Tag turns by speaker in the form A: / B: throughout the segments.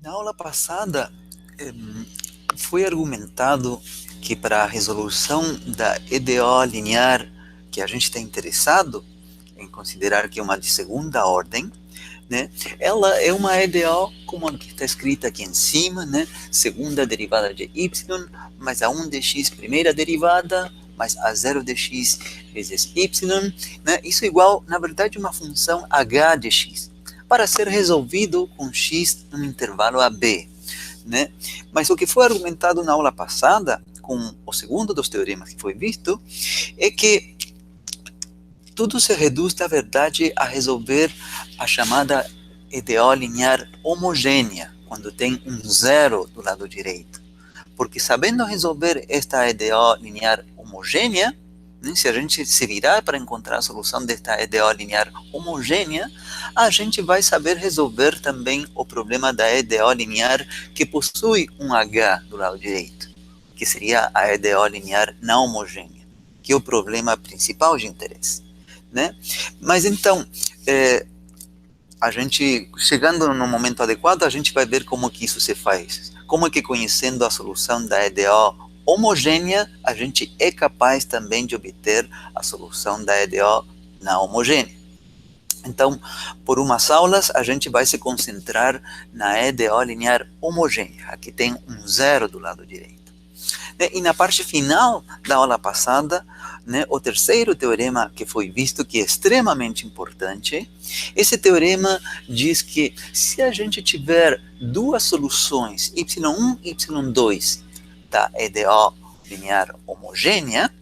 A: Na aula passada, foi argumentado que para a resolução da EDO linear que a gente está interessado em considerar que é uma de segunda ordem, né, ela é uma EDO como a que está escrita aqui em cima, né, segunda derivada de y mais a 1 de x primeira derivada mais a 0 de x vezes y, né, isso é igual, na verdade, uma função h de x, para ser resolvido com x no intervalo AB. Né? Mas o que foi argumentado na aula passada, com o segundo dos teoremas que foi visto, é que tudo se reduz, na verdade, a resolver a chamada EDO linear homogênea, quando tem um zero do lado direito. Porque sabendo resolver esta EDO linear homogênea, né, se a gente se virar para encontrar a solução desta EDO linear homogênea, a gente vai saber resolver também o problema da EDO linear que possui um H do lado direito, que seria a EDO linear não homogênea, que é o problema principal de interesse. Né? Mas então, a gente, chegando no momento adequado, a gente vai ver como que isso se faz. Como é que conhecendo a solução da EDO homogênea, a gente é capaz também de obter a solução da EDO não homogênea. Então, por umas aulas, a gente vai se concentrar na EDO linear homogênea, aqui tem um zero do lado direito. E na parte final da aula passada, né, o terceiro teorema que foi visto, que é extremamente importante, esse teorema diz que se a gente tiver duas soluções, y1 e y2, da EDO linear homogênea,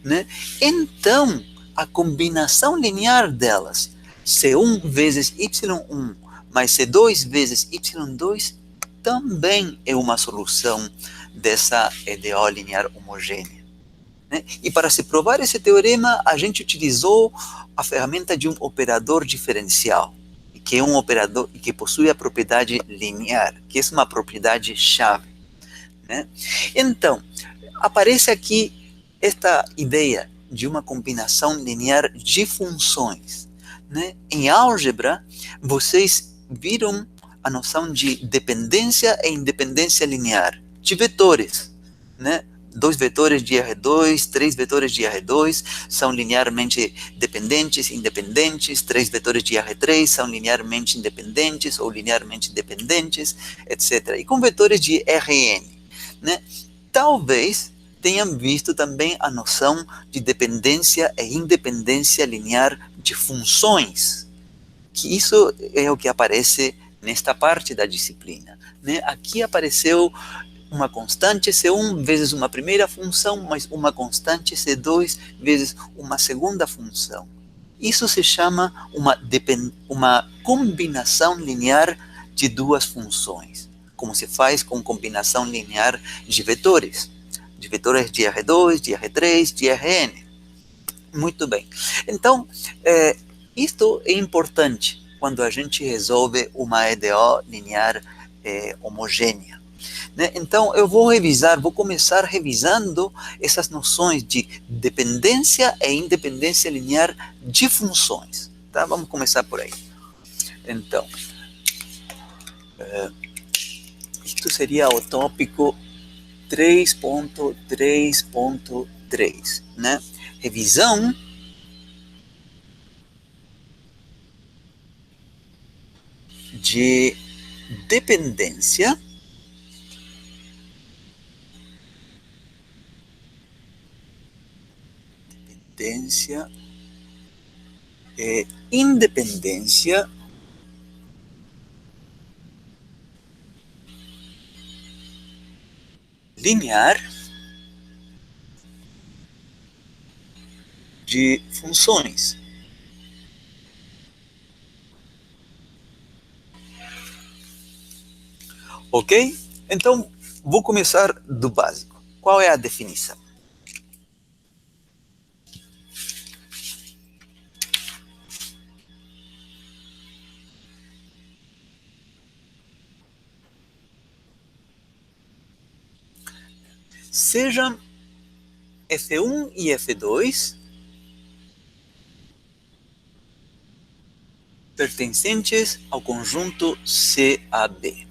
A: né, então a combinação linear delas, C1 vezes y1 mais C2 vezes y2, também é uma solução dessa EDO linear homogênea. Né? E para se provar esse teorema, a gente utilizou a ferramenta de um operador diferencial, que é um operador que possui a propriedade linear, que é uma propriedade chave. Né? Então, aparece aqui esta ideia de uma combinação linear de funções. Né? Em álgebra, vocês viram a noção de dependência e independência linear, de vetores, né? 2 vetores de R2, 3 vetores de R2 são linearmente dependentes, independentes, 3 vetores de R3 são linearmente independentes ou linearmente dependentes, etc. E com vetores de Rn, né? Talvez tenham visto também a noção de dependência e independência linear de funções, que isso é o que aparece nesta parte da disciplina. Né? Aqui apareceu uma constante C1 vezes uma primeira função, mais uma constante C2 vezes uma segunda função. Isso se chama uma combinação linear de duas funções, como se faz com combinação linear de vetores de R2, de R3, de Rn. Muito bem. Então, isto é importante quando a gente resolve uma EDO linear homogênea. Né? Então, eu vou começar revisando essas noções de dependência e independência linear de funções. Tá? Vamos começar por aí. Então, isto seria o tópico 3.3.3, né? Revisão de dependência e independência linear de funções. Ok? Então, vou começar do básico. Qual é a definição? Sejam F1 e F2 pertencentes ao conjunto CAB.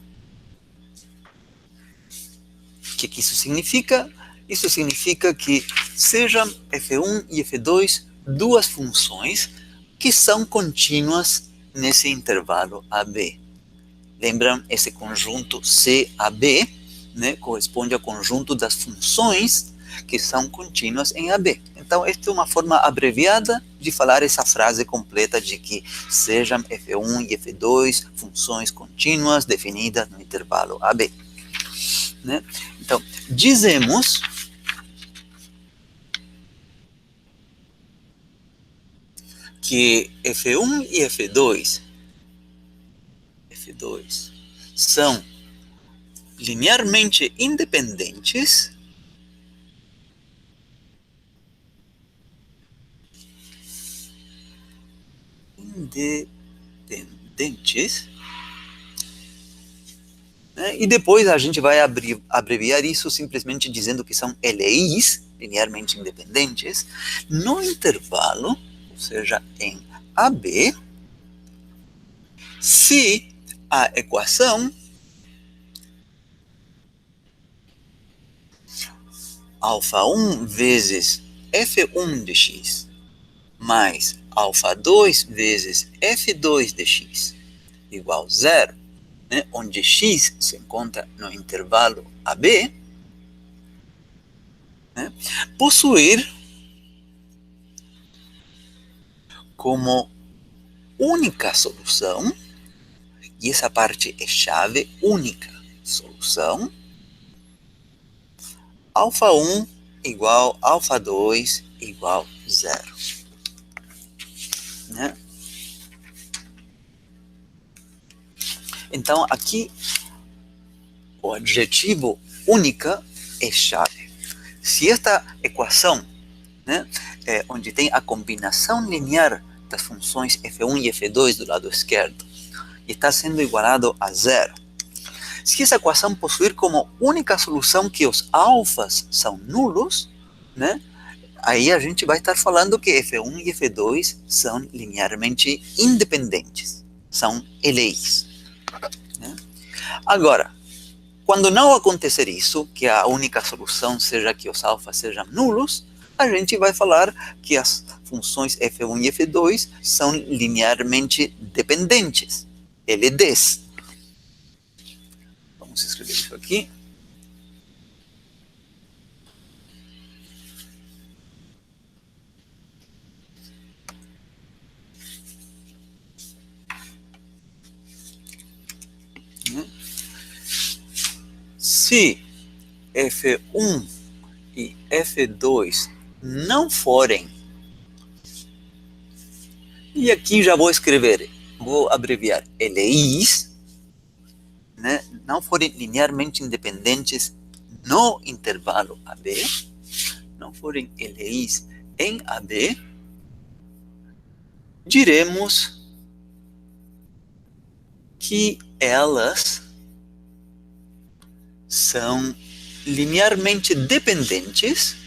A: que isso significa? Isso significa que sejam f1 e f2 duas funções que são contínuas nesse intervalo AB. Lembram, esse conjunto CAB, né, corresponde ao conjunto das funções que são contínuas em AB. Então, esta é uma forma abreviada de falar essa frase completa de que sejam f1 e f2 funções contínuas definidas no intervalo AB. Né? Então, dizemos que f1 e f2 são linearmente independentes né? E depois a gente vai abreviar isso simplesmente dizendo que são LIs, linearmente independentes, no intervalo, ou seja, em AB, se a equação alfa1 vezes f1 de x mais alfa2 vezes f2 de x igual a 0, né, onde x se encontra no intervalo AB, né, possuir como única solução, e essa parte é chave, única solução, alfa1 igual alfa2 igual 0. Né? Então, aqui, o adjetivo única é chave. Se esta equação, né, onde tem a combinação linear das funções f1 e f2 do lado esquerdo, está sendo igualado a 0, se essa equação possuir como única solução que os alfas são nulos, né, aí a gente vai estar falando que f1 e f2 são linearmente independentes, são LIs. Né? Agora, quando não acontecer isso, que a única solução seja que os alfas sejam nulos, a gente vai falar que as funções f1 e f2 são linearmente dependentes, LDs. Vamos escrever isso aqui. Se f1 e f2 não forem, e aqui já vou escrever, vou abreviar LIs, né, não forem linearmente independentes no intervalo AB, não forem LIs em AB, diremos que elas são linearmente dependentes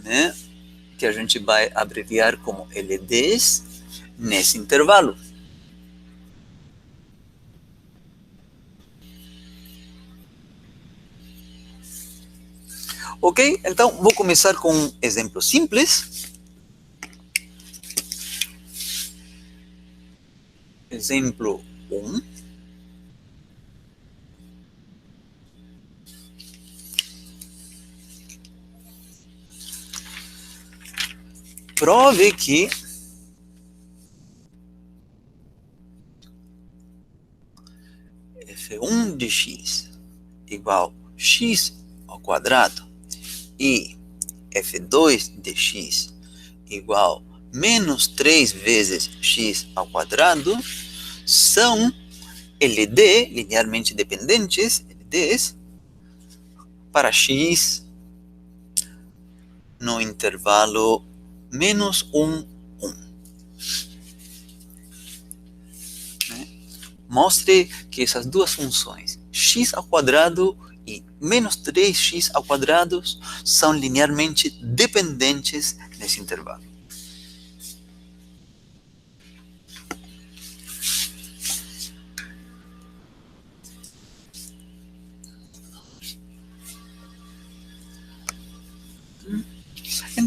A: né, que a gente vai abreviar como LDs nesse intervalo. Ok? Então, vou começar com um exemplo simples. Exemplo 1. Prove que f1 de x igual a x ao quadrado e f2 de x igual a menos 3 vezes x ao quadrado são LD, linearmente dependentes, LDs, para x no intervalo menos 1, 1. Né? Mostre que essas duas funções, x ao quadrado e menos 3x ao quadrado, são linearmente dependentes nesse intervalo.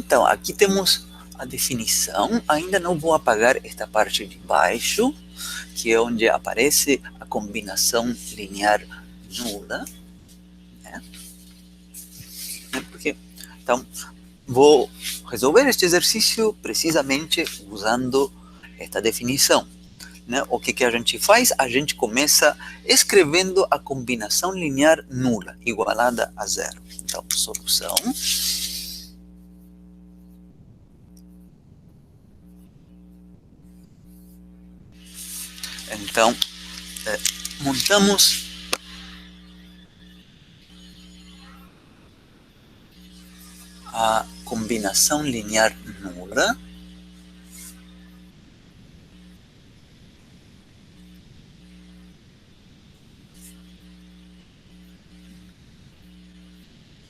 A: Então, aqui temos a definição. Ainda não vou apagar esta parte de baixo, que é onde aparece a combinação linear nula. Né? Porque, então, vou resolver este exercício precisamente usando esta definição. Né? O que a gente faz? A gente começa escrevendo a combinação linear nula, igualada a zero. Então, solução. Então, montamos a combinação linear nula.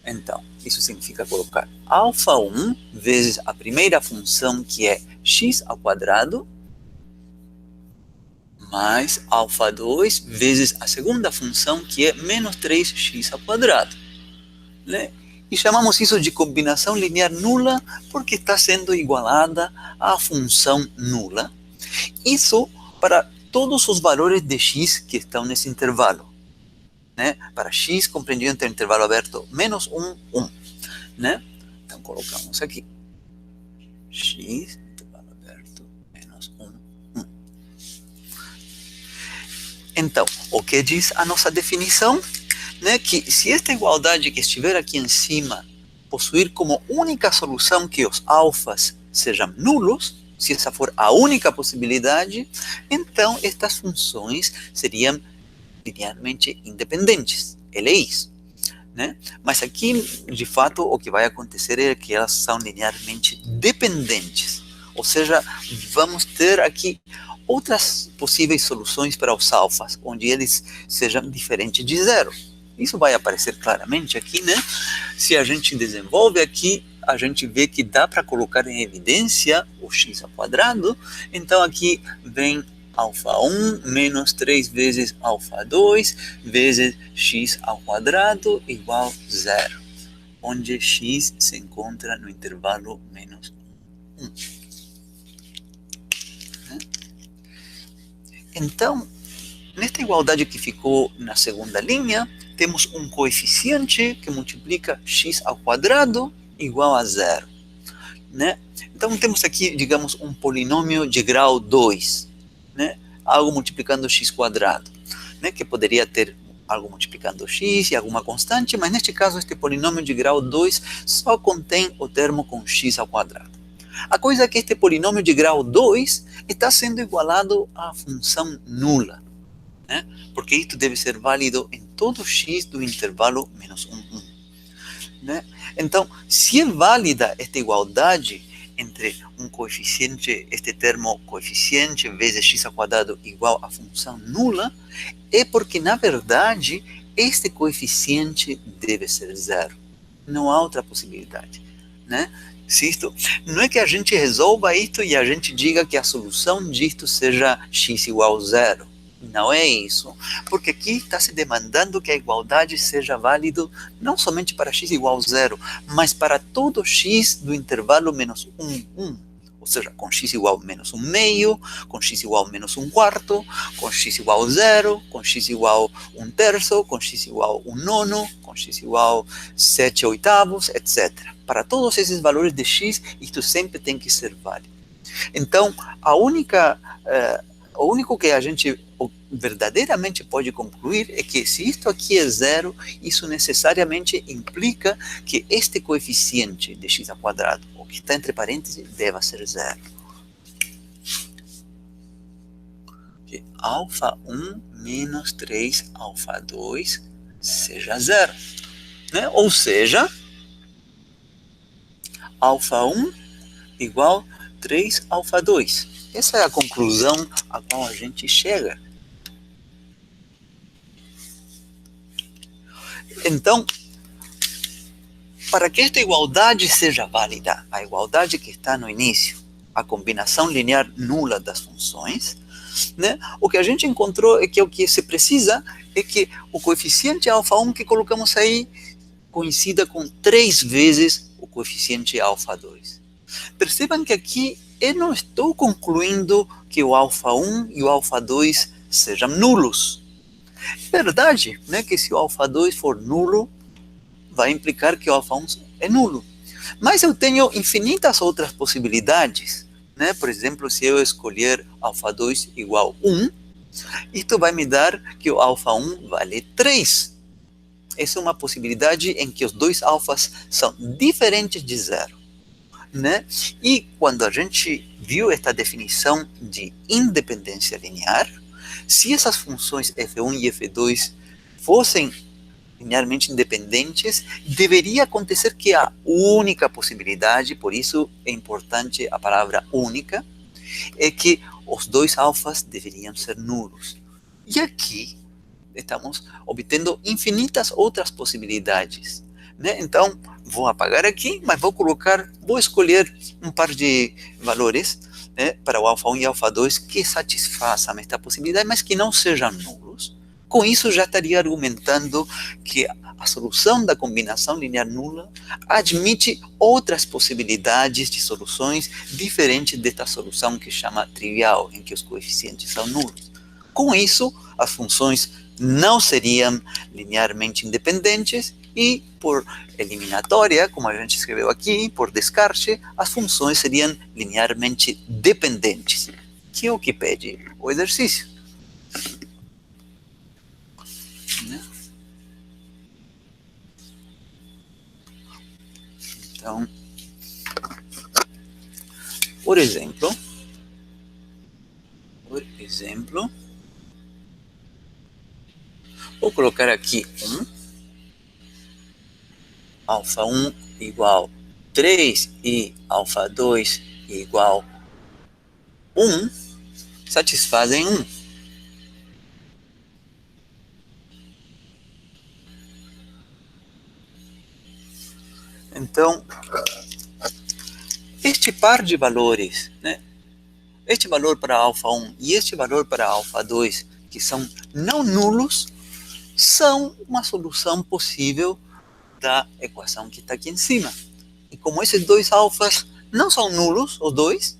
A: Então, isso significa colocar α1 vezes a primeira função, que é x ao quadrado, mais α2 vezes a segunda função, que é menos 3x ao quadrado. Né? E chamamos isso de combinação linear nula, porque está sendo igualada à função nula. Isso para todos os valores de x que estão nesse intervalo. Né? Para x compreendido entre o intervalo aberto menos 1, 1. Né? Então, colocamos aqui. X, intervalo aberto, menos 1, 1. Então, o que diz a nossa definição? Né? Que se esta igualdade que estiver aqui em cima possuir como única solução que os alfas sejam nulos, se essa for a única possibilidade, então estas funções seriam linearmente independentes, LIs. Né? Mas aqui, de fato, o que vai acontecer é que elas são linearmente dependentes. Ou seja, vamos ter aqui outras possíveis soluções para os alfas, onde eles sejam diferentes de zero. Isso vai aparecer claramente aqui, né? Se a gente desenvolve aqui, a gente vê que dá para colocar em evidência o x ao quadrado. Então, aqui vem α1 menos 3 vezes α2 vezes x ao quadrado igual a zero, onde x se encontra no intervalo menos 1. Então, nesta igualdade que ficou na segunda linha, temos um coeficiente que multiplica x ao quadrado igual a zero. Né? Então, temos aqui, digamos, um polinômio de grau 2. Né? Algo multiplicando x quadrado, né? Que poderia ter algo multiplicando x e alguma constante, mas neste caso este polinômio de grau 2 só contém o termo com x ao quadrado. A coisa é que este polinômio de grau 2 está sendo igualado à função nula, né? Porque isso deve ser válido em todo x do intervalo menos 1, 1. Né? Então, se é válida esta igualdade entre um coeficiente, este termo coeficiente vezes x ao quadrado igual à função nula, é porque, na verdade, este coeficiente deve ser zero. Não há outra possibilidade. Né? Se isto, não é que a gente resolva isto e a gente diga que a solução disto seja x igual a zero. Não é isso, porque aqui está se demandando que a igualdade seja válida não somente para x igual a zero, mas para todo x do intervalo menos 1, 1. Ou seja, com x igual a menos 1 meio, com x igual a menos 1 quarto, com x igual a zero, com x igual a 1 terço, com x igual a 1 nono, com x igual a 7 oitavos, etc. Para todos esses valores de x, isto sempre tem que ser válido. Então, o único que a gente verdadeiramente pode concluir é que se isto aqui é zero, isso necessariamente implica que este coeficiente de x ao quadrado, o que está entre parênteses, deva ser zero. Que α1 menos 3 α2 seja zero. Né? Ou seja, α1 igual a 3 α2. Essa é a conclusão a qual a gente chega. Então, para que esta igualdade seja válida, a igualdade que está no início, a combinação linear nula das funções, né, o que a gente encontrou é que o que se precisa é que o coeficiente α1 que colocamos aí coincida com 3 vezes o coeficiente alfa 2. Percebam que aqui eu não estou concluindo que o alfa 1 e o alfa 2 sejam nulos. É verdade, né, que se o alfa 2 for nulo, vai implicar que o alfa 1 é nulo. Mas eu tenho infinitas outras possibilidades, né? Por exemplo, se eu escolher alfa 2 igual 1, isto vai me dar que o alfa 1 vale 3. Essa é uma possibilidade em que os dois alfas são diferentes de zero, né? E quando a gente viu esta definição de independência linear, se essas funções f1 e f2 fossem linearmente independentes, deveria acontecer que a única possibilidade, por isso é importante a palavra única, é que os dois alfas deveriam ser nulos. E aqui estamos obtendo infinitas outras possibilidades, né? Então, vou apagar aqui, mas vou escolher um par de valores, né, para o alfa 1 e alfa 2 que satisfaçam esta possibilidade, mas que não sejam nulos. Com isso, já estaria argumentando que a solução da combinação linear nula admite outras possibilidades de soluções diferentes desta solução que chama trivial, em que os coeficientes são nulos. Com isso, as funções não seriam linearmente independentes e, por eliminatória, como a gente escreveu aqui, por descarte, as funções seriam linearmente dependentes, que é o que pede o exercício. Então, por exemplo, vou colocar aqui 1, alfa 1 igual 3 e alfa 2 igual 1, satisfazem 1. Então, este par de valores, né, este valor para alfa 1 e este valor para alfa 2, que são não nulos, são uma solução possível da equação que está aqui em cima. E como esses dois alfas não são nulos, os dois,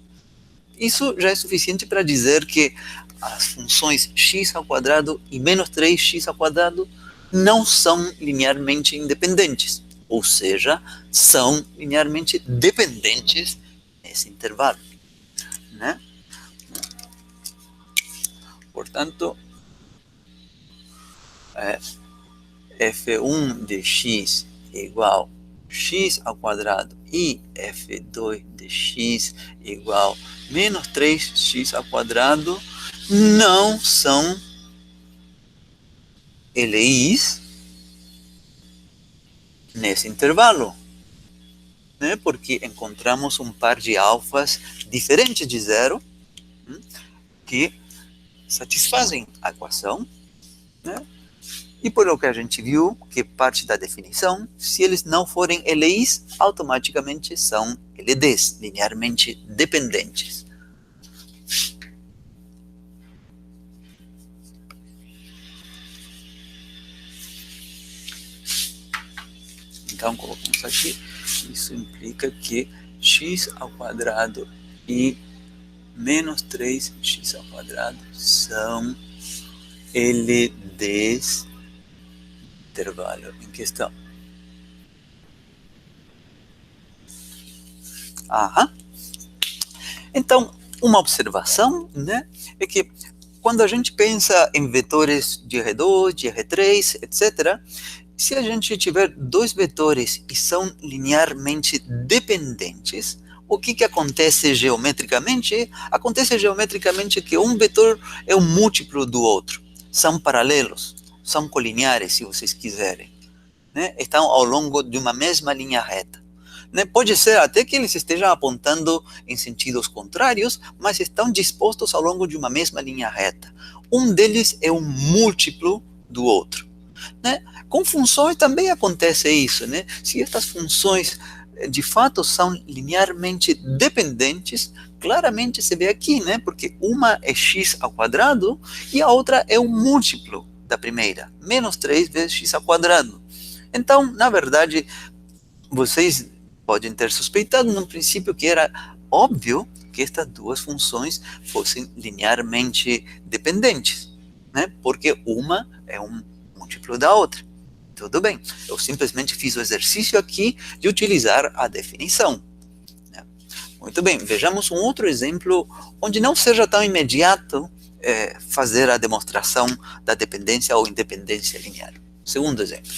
A: isso já é suficiente para dizer que as funções x ao quadrado e menos 3x ao quadrado não são linearmente independentes, ou seja, são linearmente dependentes nesse intervalo, né? Portanto, f1 de x igual x ao quadrado e f2 de x igual menos 3x ao quadrado não são LIs nesse intervalo, né? Porque encontramos um par de alfas diferentes de zero, que satisfazem a equação, né? E por o que a gente viu, que parte da definição, se eles não forem LIs, automaticamente são LDs, linearmente dependentes. Então, colocamos aqui, isso implica que x ao quadrado e menos 3x ao quadrado são LDs intervalo em questão. Então, uma observação, né, é que quando a gente pensa em vetores de R2, de R3, etc., se a gente tiver dois vetores e são linearmente dependentes, o que acontece geometricamente? Acontece geometricamente que um vetor é um múltiplo do outro. São paralelos, são colineares, se vocês quiserem, né? Estão ao longo de uma mesma linha reta, né? Pode ser até que eles estejam apontando em sentidos contrários, mas estão dispostos ao longo de uma mesma linha reta. Um deles é um múltiplo do outro, né? Com funções também acontece isso, né? Se estas funções de fato são linearmente dependentes, claramente se vê aqui, né? Porque uma é x ao quadrado e a outra é um múltiplo da primeira, menos 3 vezes x ao quadrado. Então, na verdade, vocês podem ter suspeitado no princípio que era óbvio que estas duas funções fossem linearmente dependentes, né? Porque uma é um múltiplo da outra. Tudo bem, eu simplesmente fiz o exercício aqui de utilizar a definição. Né? Muito bem, vejamos um outro exemplo onde não seja tão imediato fazer a demonstração da dependência ou independência linear. Segundo exemplo.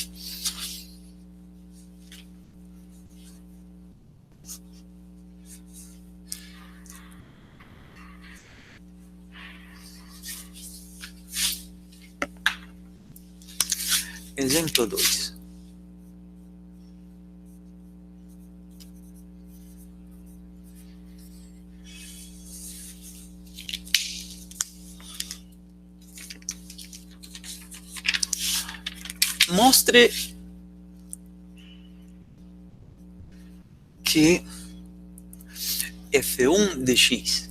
A: Exemplo 2. Mostre que f1 de x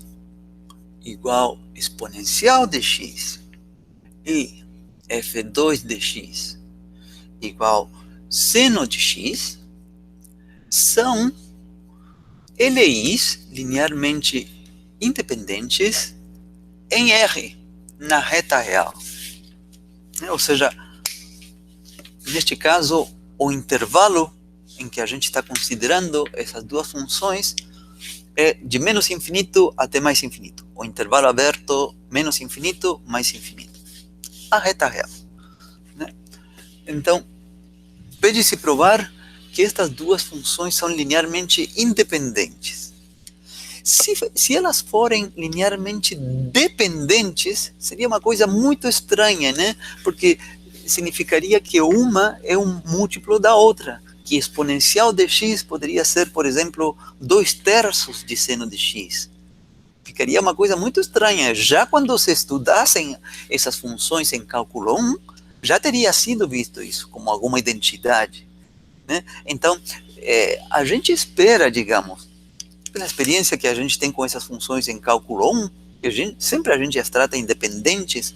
A: igual exponencial de x e f2 de x igual seno de x são LIs linearmente independentes em R, na reta real. Ou seja, neste caso, o intervalo em que a gente está considerando essas duas funções é de menos infinito até mais infinito. O intervalo aberto, menos infinito, mais infinito. A reta real. Né? Então, pede-se provar que estas duas funções são linearmente independentes. Se elas forem linearmente dependentes, seria uma coisa muito estranha, né? Porque significaria que uma é um múltiplo da outra, que exponencial de x poderia ser, por exemplo, 2/3 de seno de x. Ficaria uma coisa muito estranha. Já quando se estudassem essas funções em cálculo 1, já teria sido visto isso como alguma identidade. Né? Então, a gente espera, digamos, pela experiência que a gente tem com essas funções em cálculo 1, sempre a gente as trata independentes,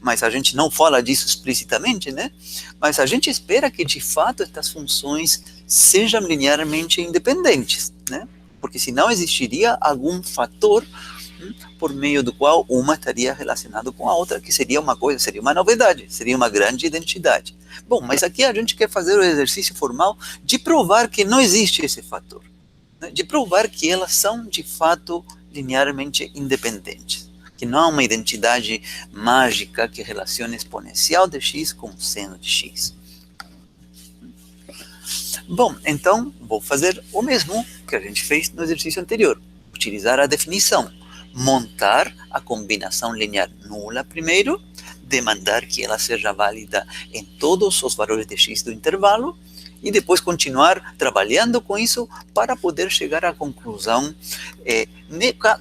A: mas a gente não fala disso explicitamente, né? Mas a gente espera que, de fato, estas funções sejam linearmente independentes, né? Porque senão existiria algum fator por meio do qual uma estaria relacionada com a outra, que seria uma coisa, seria uma novidade, seria uma grande identidade. Bom, mas aqui a gente quer fazer o exercício formal de provar que não existe esse fator, né? De provar que elas são, de fato, linearmente independentes, que não há uma identidade mágica que relacione exponencial de x com seno de x. Bom, então, vou fazer o mesmo que a gente fez no exercício anterior, utilizar a definição, montar a combinação linear nula primeiro, demandar que ela seja válida em todos os valores de x do intervalo, e depois continuar trabalhando com isso para poder chegar à conclusão.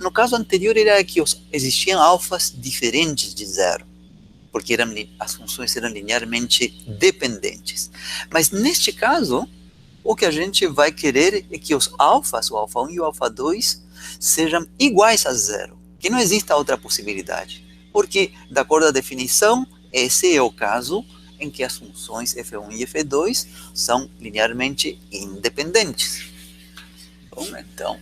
A: No caso anterior era que existiam alfas diferentes de zero, porque as funções eram linearmente dependentes. Mas neste caso, o que a gente vai querer é que os alfas, o alfa 1 e o alfa 2, sejam iguais a zero, que não exista outra possibilidade. Porque, de acordo à definição, esse é o caso em que as funções f1 e f2 são linearmente independentes. Bom, então,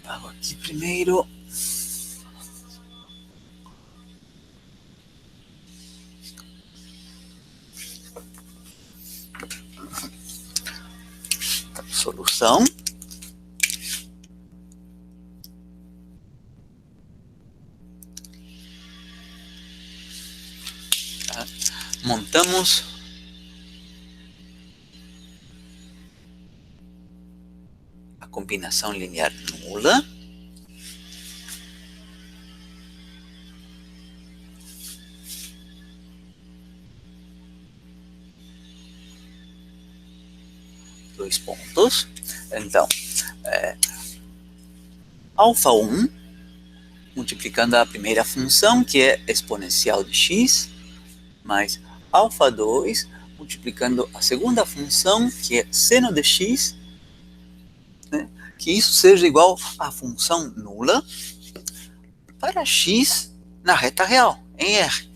A: apago aqui primeiro. Solução. Montamos a combinação linear nula. Dois pontos. Então, alfa 1, multiplicando a primeira função, que é exponencial de x, mais alfa 2, multiplicando a segunda função, que é seno de x, né, que isso seja igual à função nula para x na reta real, em R.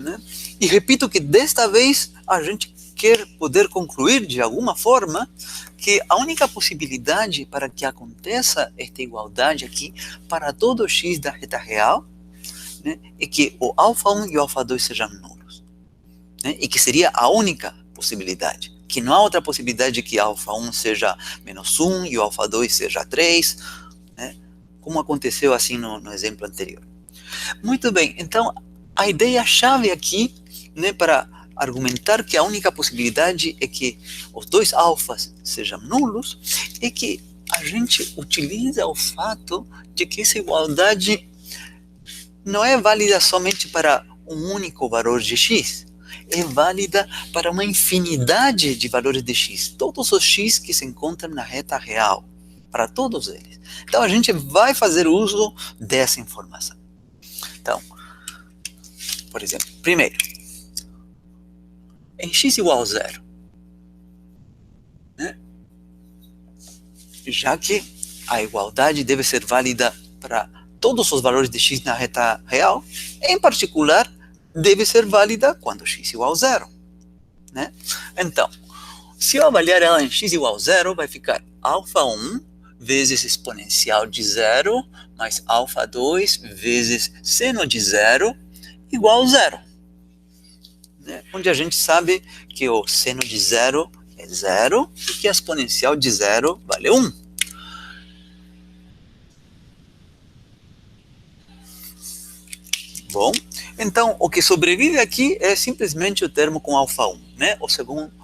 A: né? E repito que desta vez a gente quer poder concluir de alguma forma que a única possibilidade para que aconteça esta igualdade aqui para todo x da reta real, né, é que o alfa 1 e o alfa 2 sejam nulos, né, e que seria a única possibilidade, que não há outra possibilidade que alfa 1 seja menos 1 e o alfa 2 seja 3, né, como aconteceu assim no exemplo anterior. Muito bem, então a ideia-chave aqui, né, para argumentar que a única possibilidade é que os dois alfas sejam nulos é que a gente utiliza o fato de que essa igualdade não é válida somente para um único valor de x, é válida para uma infinidade de valores de x, todos os x que se encontram na reta real, para todos eles. Então a gente vai fazer uso dessa informação. Então, por exemplo, primeiro, em x igual a 0, né? Já que a igualdade deve ser válida para todos os valores de x na reta real, em particular, deve ser válida quando x igual a 0, né? Então, se eu avaliar ela em x igual a 0, vai ficar alfa 1 vezes exponencial de 0 mais alfa 2 vezes seno de 0 igual a 0. Né? Onde a gente sabe que o seno de 0 é 0 e que a exponencial de 0 vale 1. Bom, então o que sobrevive aqui é simplesmente o termo com alfa 1. Né? O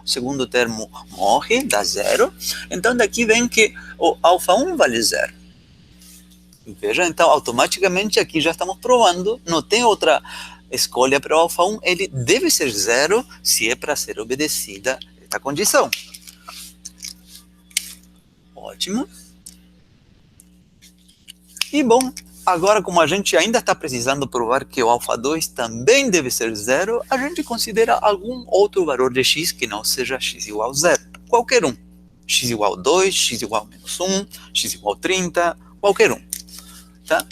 A: segundo termo morre, dá 0. Então daqui vem que o alfa 1 vale 0. Veja, então automaticamente aqui já estamos provando, não tem outra escolha para o alfa 1, ele deve ser 0 se é para ser obedecida esta condição. Ótimo. E bom, agora como a gente ainda está precisando provar que o alfa 2 também deve ser 0, a gente considera algum outro valor de x que não seja x igual a 0. Qualquer um. X igual a 2, x igual a menos 1, x igual a 30, qualquer um. Tá?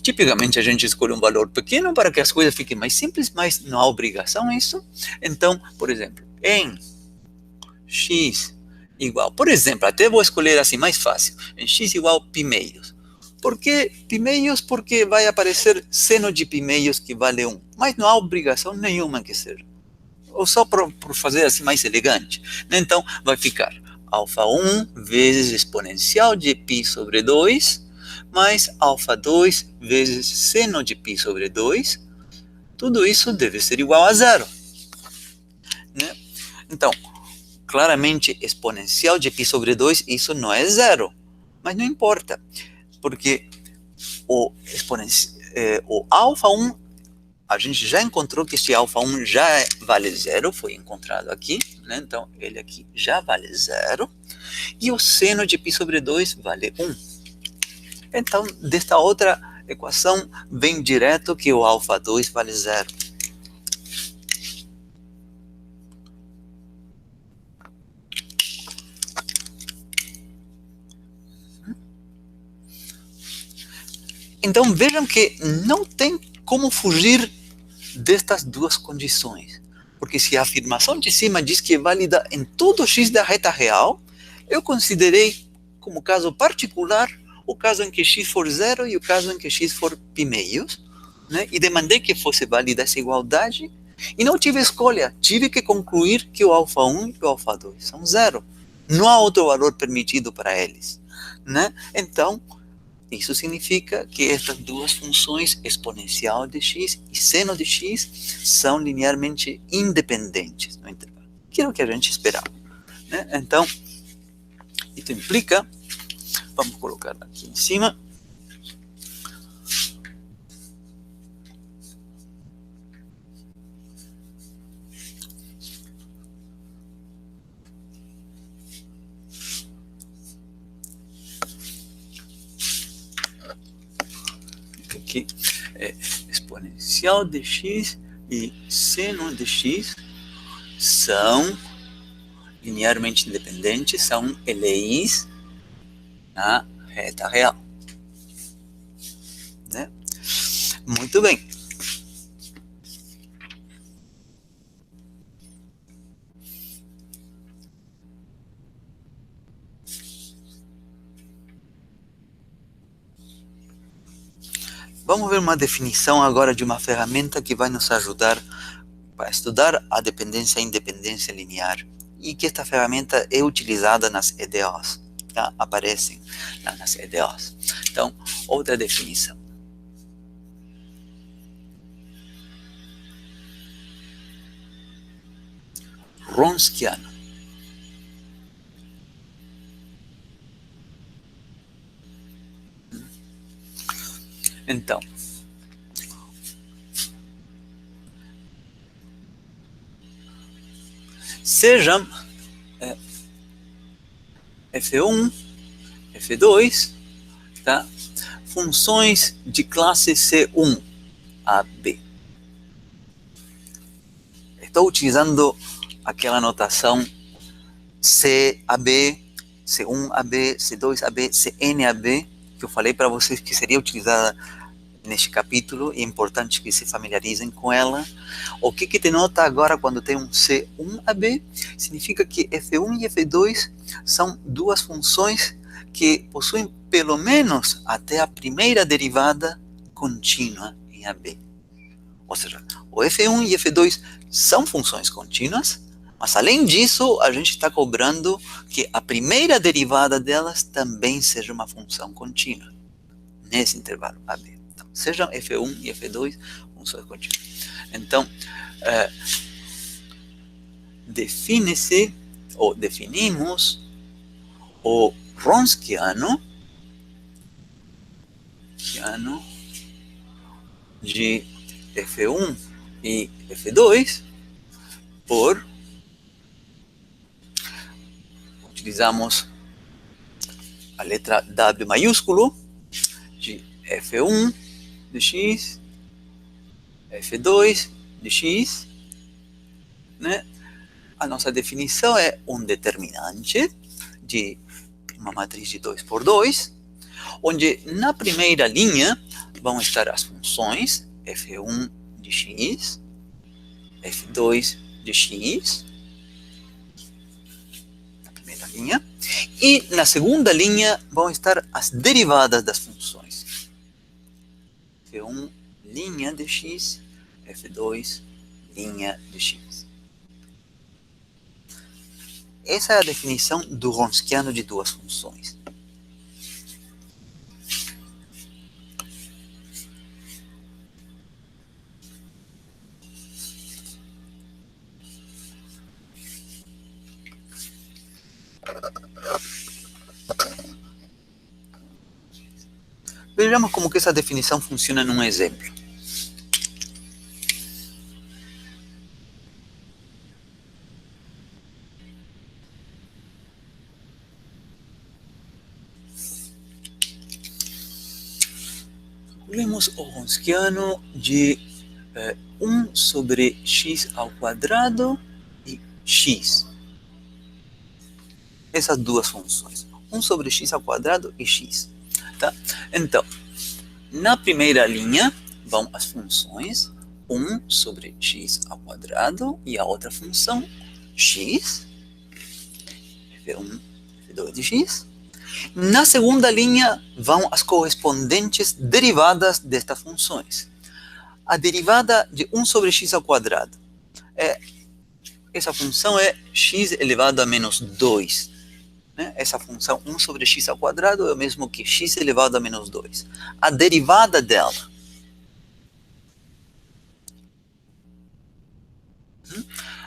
A: Tipicamente a gente escolhe um valor pequeno para que as coisas fiquem mais simples, mas não há obrigação isso. Então, por exemplo, em x igual, por exemplo, até vou escolher assim mais fácil, em x igual a π meios. Por que π meios? Porque vai aparecer seno de π meios que vale 1, mas não há obrigação nenhuma que seja. Ou só por fazer assim mais elegante. Então, vai ficar alfa 1 vezes exponencial de π sobre 2, mais alfa 2 vezes seno de π sobre 2, tudo isso deve ser igual a 0. Né? Então, claramente, exponencial de π sobre 2, isso não é 0. Mas não importa, porque o alfa 1, a gente já encontrou que esse alfa 1 já vale 0, foi encontrado aqui, né? Então ele aqui já vale 0, e o seno de π sobre 2 vale 1. Então, desta outra equação, vem direto que o alfa 2 vale 0. Então, vejam que não tem como fugir destas duas condições. Porque se a afirmação de cima diz que é válida em todo x da reta real, eu considerei como caso particular o caso em que x for 0 e o caso em que x for π meios, né? E demandei que fosse válida essa igualdade, e não tive escolha, tive que concluir que o alfa 1 e o alfa 2 são 0. Não há outro valor permitido para eles. Né? Então, isso significa que essas duas funções, exponencial de x e seno de x, são linearmente independentes no intervalo, que é o que a gente esperava. Né? Então, isso implica, vamos colocar aqui em cima, aqui é exponencial de x e seno de x são linearmente independentes, são LIs na reta real. Né? Muito bem. Vamos ver uma definição agora de uma ferramenta que vai nos ajudar para estudar a dependência e independência linear. E que esta ferramenta é utilizada nas EDOs. Tá? Aparecem lá nas EDOs. Então, outra definição. Wronskiano. Então, sejam F1, F2, tá? Funções de classe C1 a B. Estou utilizando aquela notação C a B, C1 a B, C2 a B, Cn a B, que eu falei para vocês que seria utilizada neste capítulo, e é importante que se familiarizem com ela. O que denota agora quando tem um C1 a B? Significa que F1 e F2 são duas funções que possuem pelo menos até a primeira derivada contínua em AB. Ou seja, o F1 e F2 são funções contínuas, mas além disso, a gente está cobrando que a primeira derivada delas também seja uma função contínua, nesse intervalo AB. Então, sejam F1 e F2 funções contínuas. Então, define-se, ou definimos, o Wronskiano de F1 e F2 por, utilizamos a letra W maiúsculo, de F1 de x, F2 de x, né? A nossa definição é um determinante de uma matriz de 2 por 2, onde na primeira linha vão estar as funções F1 de x, F2 de x, na primeira linha, e na segunda linha vão estar as derivadas das funções. F1 linha de x, F2 linha de x. Essa é a definição do Wronskiano de duas funções. Vejamos como que essa definição funciona num exemplo. Calculemos o Wronskiano de 1 sobre x ao quadrado e x. Essas duas funções, 1 sobre x ao quadrado e x. Tá? Então, na primeira linha vão as funções 1 sobre x ao quadrado e a outra função x, F1, F2 de x. Na segunda linha vão as correspondentes derivadas destas funções. A derivada de 1 sobre x ao quadrado, essa função é x elevado a menos 2. Né? Essa função 1 sobre x ao quadrado é o mesmo que x elevado a menos 2. A derivada dela,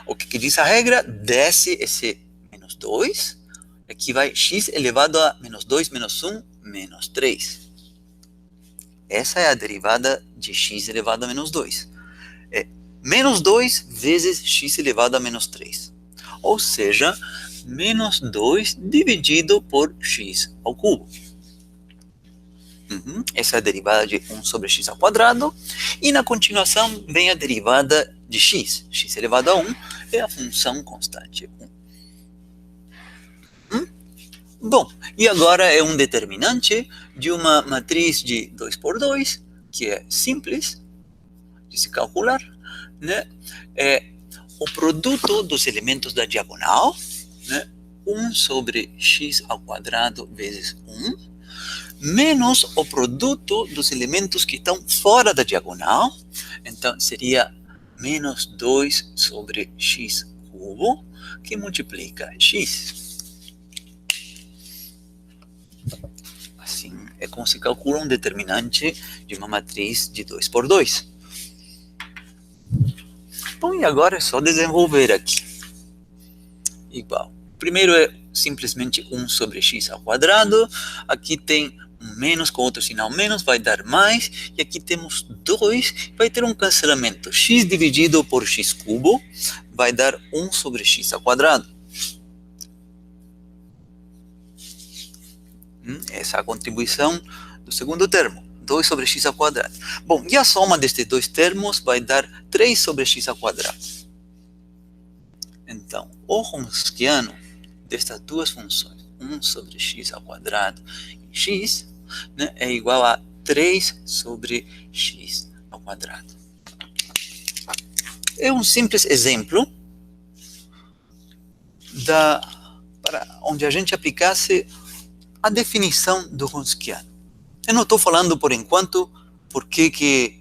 A: o que diz a regra? Desce esse menos 2, aqui vai x elevado a menos 2 menos 1 menos 3. Essa é a derivada de x elevado a menos 2. É menos 2 vezes x elevado a menos 3. Ou seja, menos 2 dividido por x ao cubo. Essa é a derivada de 1 sobre x ao quadrado. E na continuação vem a derivada de x. X elevado a 1 é a função constante 1. Bom, e agora é um determinante de uma matriz de 2 por 2, que é simples de se calcular, né? É o produto dos elementos da diagonal, né? 1 sobre x ao quadrado vezes 1, menos o produto dos elementos que estão fora da diagonal. Então, seria menos 2 sobre x cubo, que multiplica x. Assim é como se calcula um determinante de uma matriz de 2 por 2. Bom, e agora é só desenvolver aqui. Igual. Primeiro é simplesmente 1 sobre x ao quadrado. Aqui tem um menos com outro sinal menos, vai dar mais. E aqui temos 2, vai ter um cancelamento. X dividido por x cubo vai dar 1 sobre x ao quadrado. Essa é a contribuição do segundo termo. 2 sobre x ao quadrado. Bom, e a soma destes dois termos vai dar 3 sobre x ao quadrado. Então, o Wronskiano destas duas funções, 1 sobre x ao quadrado e x, né, é igual a 3 sobre x ao quadrado. É um simples exemplo para onde a gente aplicasse a definição do Wronskiano. Eu não estou falando por enquanto porque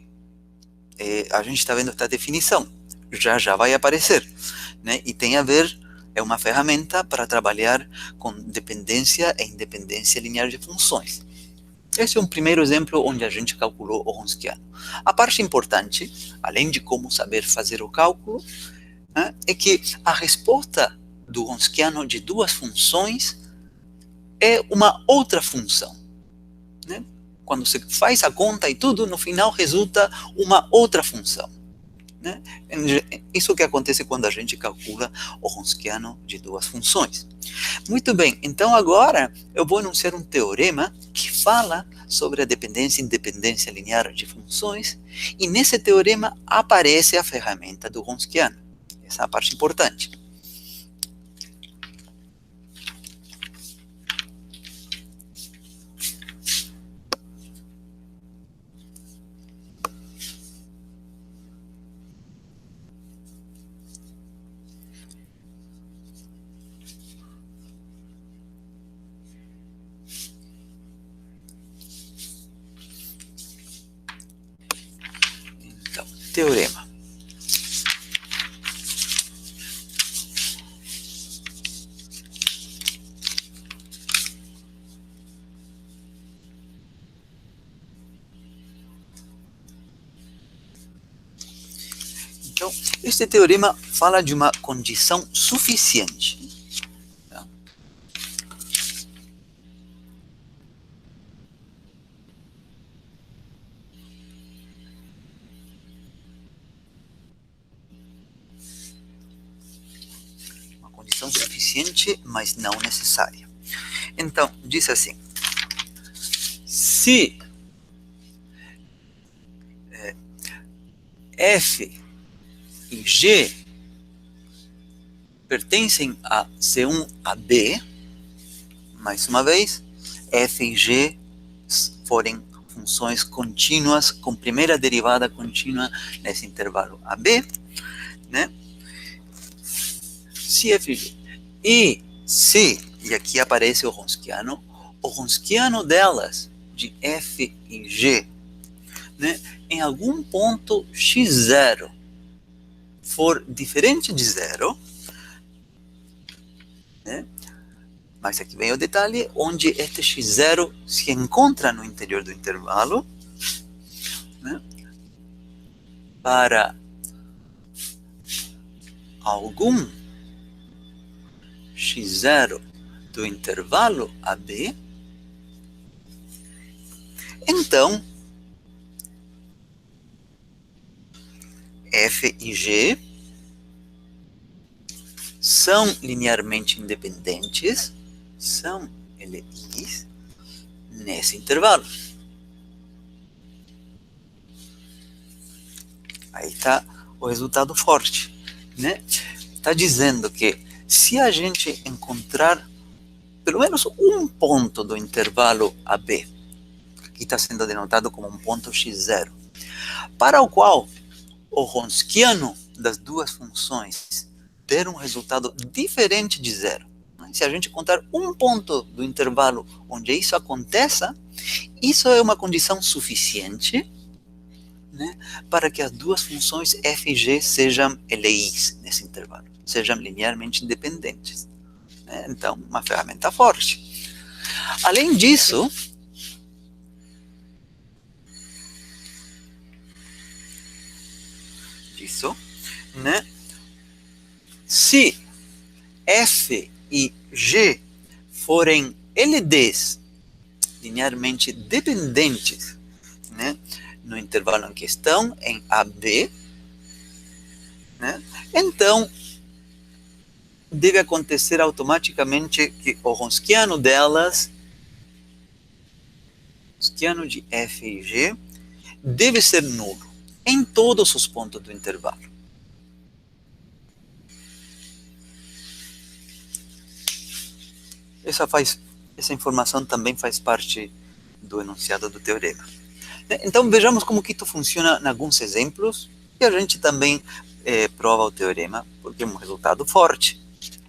A: a gente está vendo esta definição. Já vai aparecer, né? E tem a ver, é uma ferramenta para trabalhar com dependência e independência linear de funções. Esse é um primeiro exemplo onde a gente calculou o Wronskiano. A parte importante, além de como saber fazer o cálculo, né, é que a resposta do Wronskiano de duas funções é uma outra função, né? Quando você faz a conta e tudo, no final resulta uma outra função, né? Isso que acontece quando a gente calcula o Wronskiano de duas funções. Muito bem, então agora eu vou enunciar um teorema que fala sobre a dependência e independência linear de funções, e nesse teorema aparece a ferramenta do Wronskiano. Essa é a parte importante. Teorema. Então, este teorema fala de uma condição suficiente. Tá? Condição suficiente, mas não necessária. Então, diz assim: se f e g pertencem a C1 a B, mais uma vez, f e g forem funções contínuas com primeira derivada contínua nesse intervalo AB, né? Se f e g. E se, e aqui aparece o Wronskiano delas, de f e g, né, em algum ponto x0 for diferente de zero, né, mas aqui vem o detalhe, onde este x0 se encontra no interior do intervalo, né, para algum x0 do intervalo AB, então f e g são linearmente independentes, são LIs nesse intervalo. Aí está o resultado forte, né? Está dizendo que se a gente encontrar pelo menos um ponto do intervalo AB, que está sendo denotado como um ponto x0, para o qual o Wronskiano das duas funções der um resultado diferente de zero. Se a gente encontrar um ponto do intervalo onde isso aconteça, isso é uma condição suficiente, né, para que as duas funções f e g sejam LIs nesse intervalo, sejam linearmente independentes. Né? Então, uma ferramenta forte. Além disso, né, se f e g forem LDs linearmente dependentes, né, no intervalo em questão, em AB, né, então deve acontecer automaticamente que o Wronskiano delas, Wronskiano de f e g, deve ser nulo em todos os pontos do intervalo. Essa informação também faz parte do enunciado do teorema. Então, vejamos como que isso funciona em alguns exemplos, e a gente também prova o teorema, porque é um resultado forte.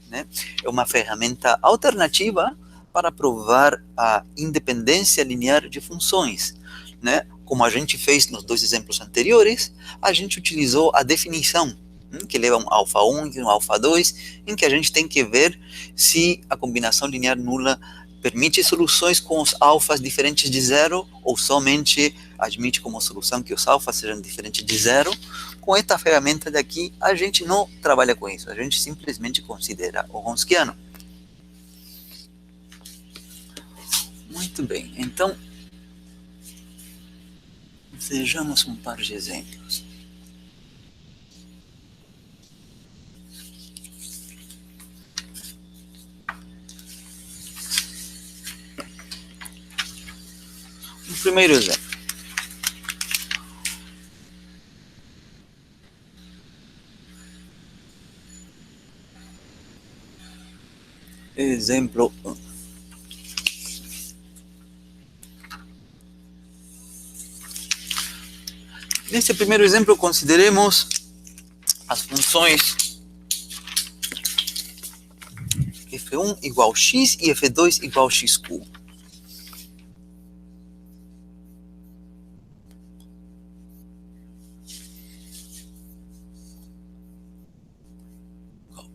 A: Né? É uma ferramenta alternativa para provar a independência linear de funções. Né? Como a gente fez nos dois exemplos anteriores, a gente utilizou a definição, que leva um alfa 1 e um alfa 2, em que a gente tem que ver se a combinação linear nula permite soluções com os alfas diferentes de zero, ou somente admite como solução que os alfas sejam diferentes de zero. Com esta ferramenta daqui, a gente não trabalha com isso, a gente simplesmente considera o Wronskiano. Muito bem, então, vejamos um par de exemplos. O primeiro exemplo. Exemplo 1. Nesse primeiro exemplo, consideremos as funções f1 igual a x e f2 igual a x cubo.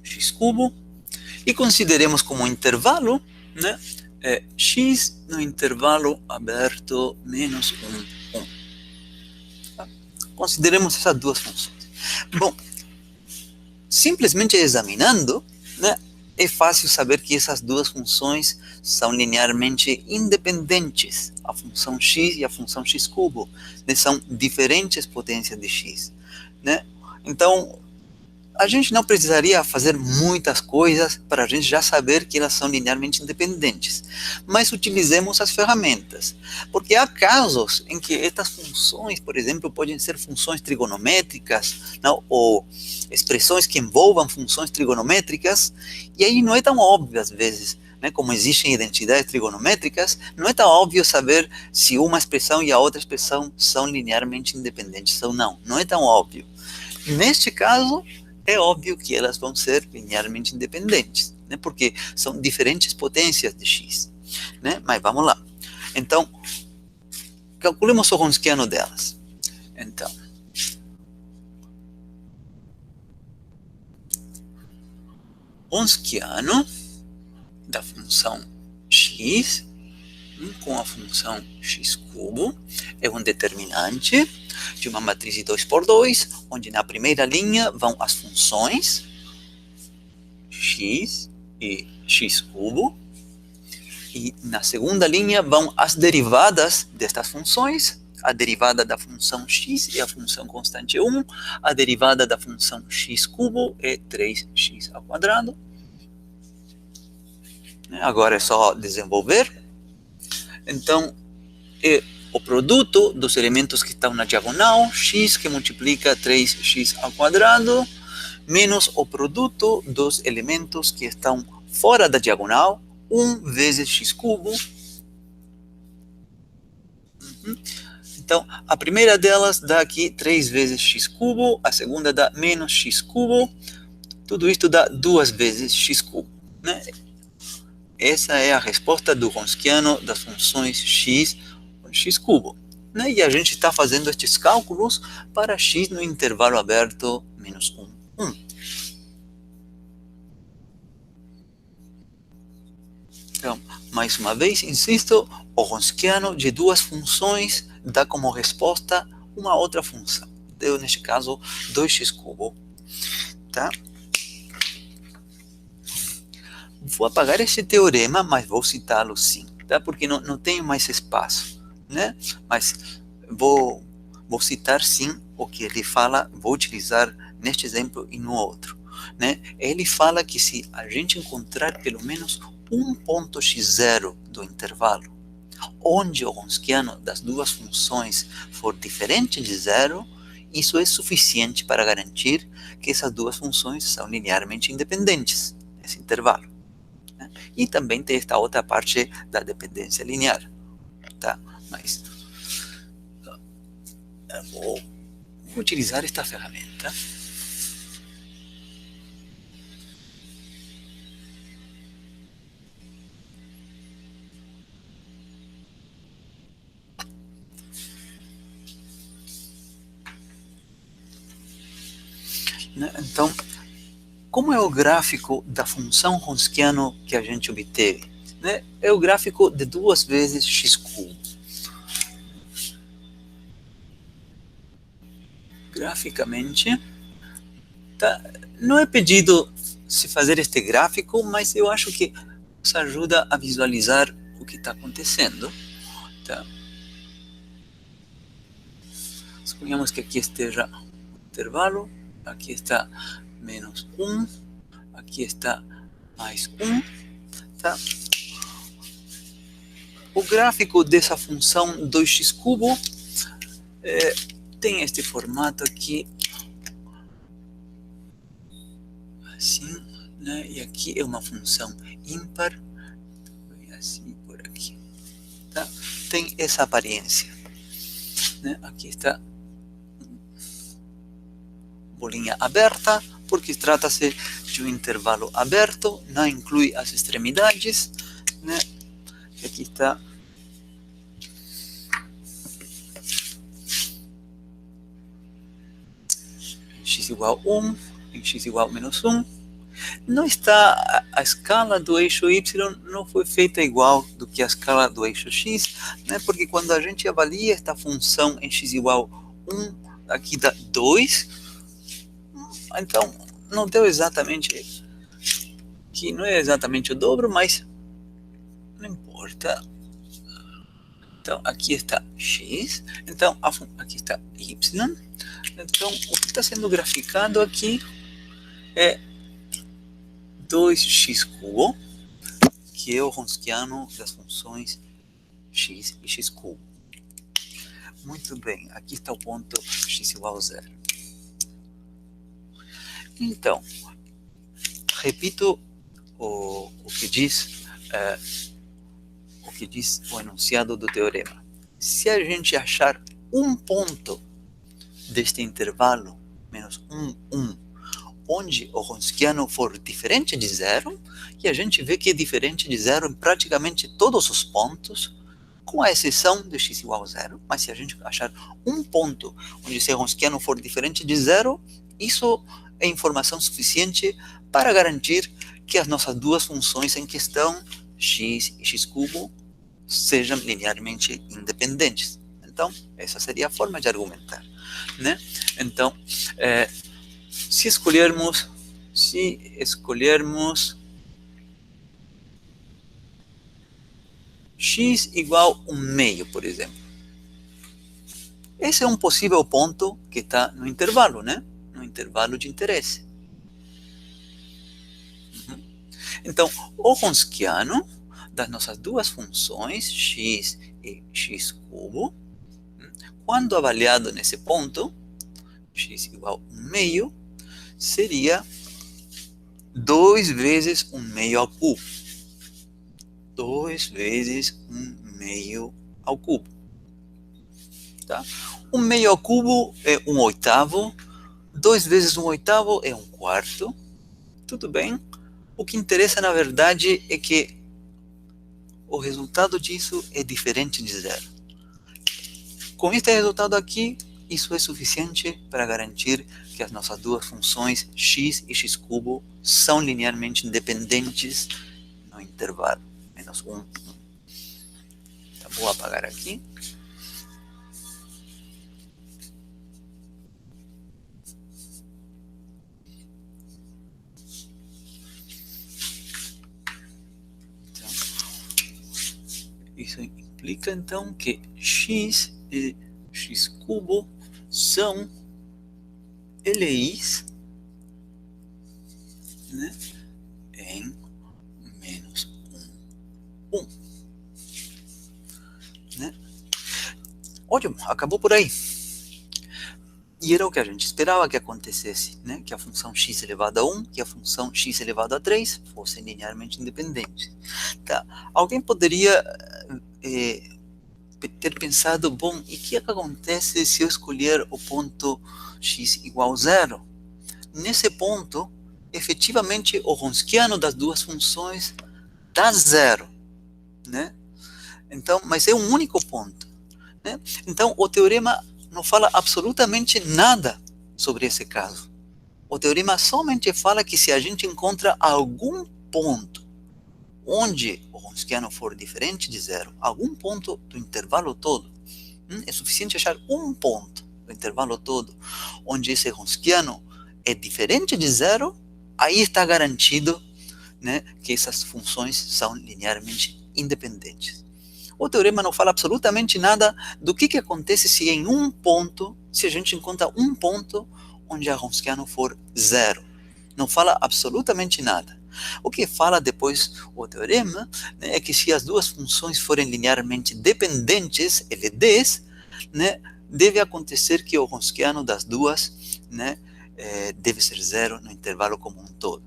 A: X cubo, e consideremos como intervalo, né, x no intervalo aberto menos 1, 1. Tá? Consideremos essas duas funções. Bom, simplesmente examinando, né, é fácil saber que essas duas funções são linearmente independentes, a função x e a função x cubo, né, são diferentes potências de x. Né? Então, a gente não precisaria fazer muitas coisas para a gente já saber que elas são linearmente independentes. Mas utilizemos as ferramentas. Porque há casos em que estas funções, por exemplo, podem ser funções trigonométricas, não? Ou expressões que envolvam funções trigonométricas, e aí não é tão óbvio às vezes, né? Como existem identidades trigonométricas, não é tão óbvio saber se uma expressão e a outra expressão são linearmente independentes ou não. Não é tão óbvio. Neste caso, é óbvio que elas vão ser linearmente independentes, né? Porque são diferentes potências de x. Né? Mas vamos lá. Então, calculemos o Wronskiano delas. Então, Wronskiano da função x com a função x cubo é um determinante de uma matriz de 2 por 2, onde na primeira linha vão as funções x e x cubo, e na segunda linha vão as derivadas destas funções, a derivada da função x é a função constante 1, a derivada da função x cubo é 3x ao quadrado. Agora é só desenvolver. Então, é o produto dos elementos que estão na diagonal, x que multiplica 3x ao quadrado, menos o produto dos elementos que estão fora da diagonal, 1 vezes x cubo. Então, a primeira delas dá aqui 3 vezes x cubo, a segunda dá menos x cubo, tudo isto dá 2 vezes x cubo. Né? Essa é a resposta do Wronskiano das funções x, onde x cubo. Né? E a gente está fazendo estes cálculos para x no intervalo aberto menos 1, 1. Então, mais uma vez, insisto, o Wronskiano de duas funções dá como resposta uma outra função. Deu, neste caso, 2x cubo. Tá? Vou apagar esse teorema, mas vou citá-lo sim, tá? Porque não tenho mais espaço, né? Mas vou citar sim o que ele fala, vou utilizar neste exemplo e no outro, né? Ele fala que se a gente encontrar pelo menos um ponto x0 do intervalo, onde o Wronskiano das duas funções for diferente de zero, isso é suficiente para garantir que essas duas funções são linearmente independentes nesse intervalo. Né? E também tem esta outra parte da dependência linear. Tá? Mas eu vou utilizar esta ferramenta. Né? Então, como é o gráfico da função Wronskiano que a gente obteve? Né? É o gráfico de 2 vezes x cubo. Graficamente, tá? Não é pedido se fazer este gráfico, mas eu acho que nos ajuda a visualizar o que está acontecendo. Tá? Suponhamos que aqui esteja o intervalo, aqui está menos 1, aqui está mais 1. Tá? O gráfico dessa função 2x cubo tem este formato aqui, assim, né? E aqui é uma função ímpar, assim por aqui, tá? Tem essa aparência, né? Aqui está bolinha aberta, porque trata-se de um intervalo aberto, não inclui as extremidades, né? E aqui está x igual a 1, em x igual a menos 1. Não está, a escala do eixo y não foi feita igual do que a escala do eixo x, né? Porque quando a gente avalia esta função em x igual a 1, aqui dá 2, então não deu exatamente, que não é exatamente o dobro, mas não importa. Então aqui está x, então aqui está y, então o que está sendo graficado aqui é 2x cubo, que é o Wronskiano das funções x e x cubo. Muito bem, aqui está o ponto x igual a 0. Então, repito o que diz o enunciado do teorema. Se a gente achar um ponto deste intervalo, menos 1, 1, onde o Wronskiano for diferente de zero, e a gente vê que é diferente de zero em praticamente todos os pontos, com a exceção de x igual a zero, mas se a gente achar um ponto onde esse Wronskiano for diferente de zero, isso é informação suficiente para garantir que as nossas duas funções em questão, x e x cubo, sejam linearmente independentes. Então, essa seria a forma de argumentar, né? Então, se escolhermos x igual a 1 meio, por exemplo, esse é um possível ponto que está no intervalo, né? No intervalo de interesse. Então, o Wronskiano das nossas duas funções, x e x cubo, quando avaliado nesse ponto, x igual a 1 meio, seria 2 vezes 1 meio ao cubo. 2 vezes 1 meio ao cubo. Tá? 1 meio ao cubo é 1 oitavo. 2 vezes 1 oitavo é 1 quarto. Tudo bem? O que interessa, na verdade, é que o resultado disso é diferente de zero. Com este resultado aqui, isso é suficiente para garantir que as nossas duas funções x e x cubo são linearmente independentes no intervalo menos 1, 1. Então, vou apagar aqui. Então, isso implica, então, que x e x cubo são LIs, né, em menos 1, 1. Né? Ótimo, acabou por aí. E era o que a gente esperava que acontecesse, né? Que a função x elevado a 1 e a função x elevado a 3 fossem linearmente independentes. Tá? Alguém poderia ter pensado, bom, e o que acontece se eu escolher o ponto x igual a 0? Nesse ponto, efetivamente, o Wronskiano das duas funções dá 0, né? Então, mas é um único ponto, né? Então, o teorema não fala absolutamente nada sobre esse caso. O teorema somente fala que se a gente encontra algum ponto onde o Wronskiano for diferente de 0, algum ponto do intervalo todo, é suficiente achar um ponto do intervalo todo onde esse Wronskiano é diferente de 0, aí está garantido, né, que essas funções são linearmente independentes. O teorema não fala absolutamente nada do que acontece se em um ponto, se a gente encontra um ponto onde a Wronskiano for 0. Não fala absolutamente nada. O que fala depois o teorema, né, é que se as duas funções forem linearmente dependentes, LDs, né, deve acontecer que o Wronskiano das duas, né, deve ser 0 no intervalo como um todo.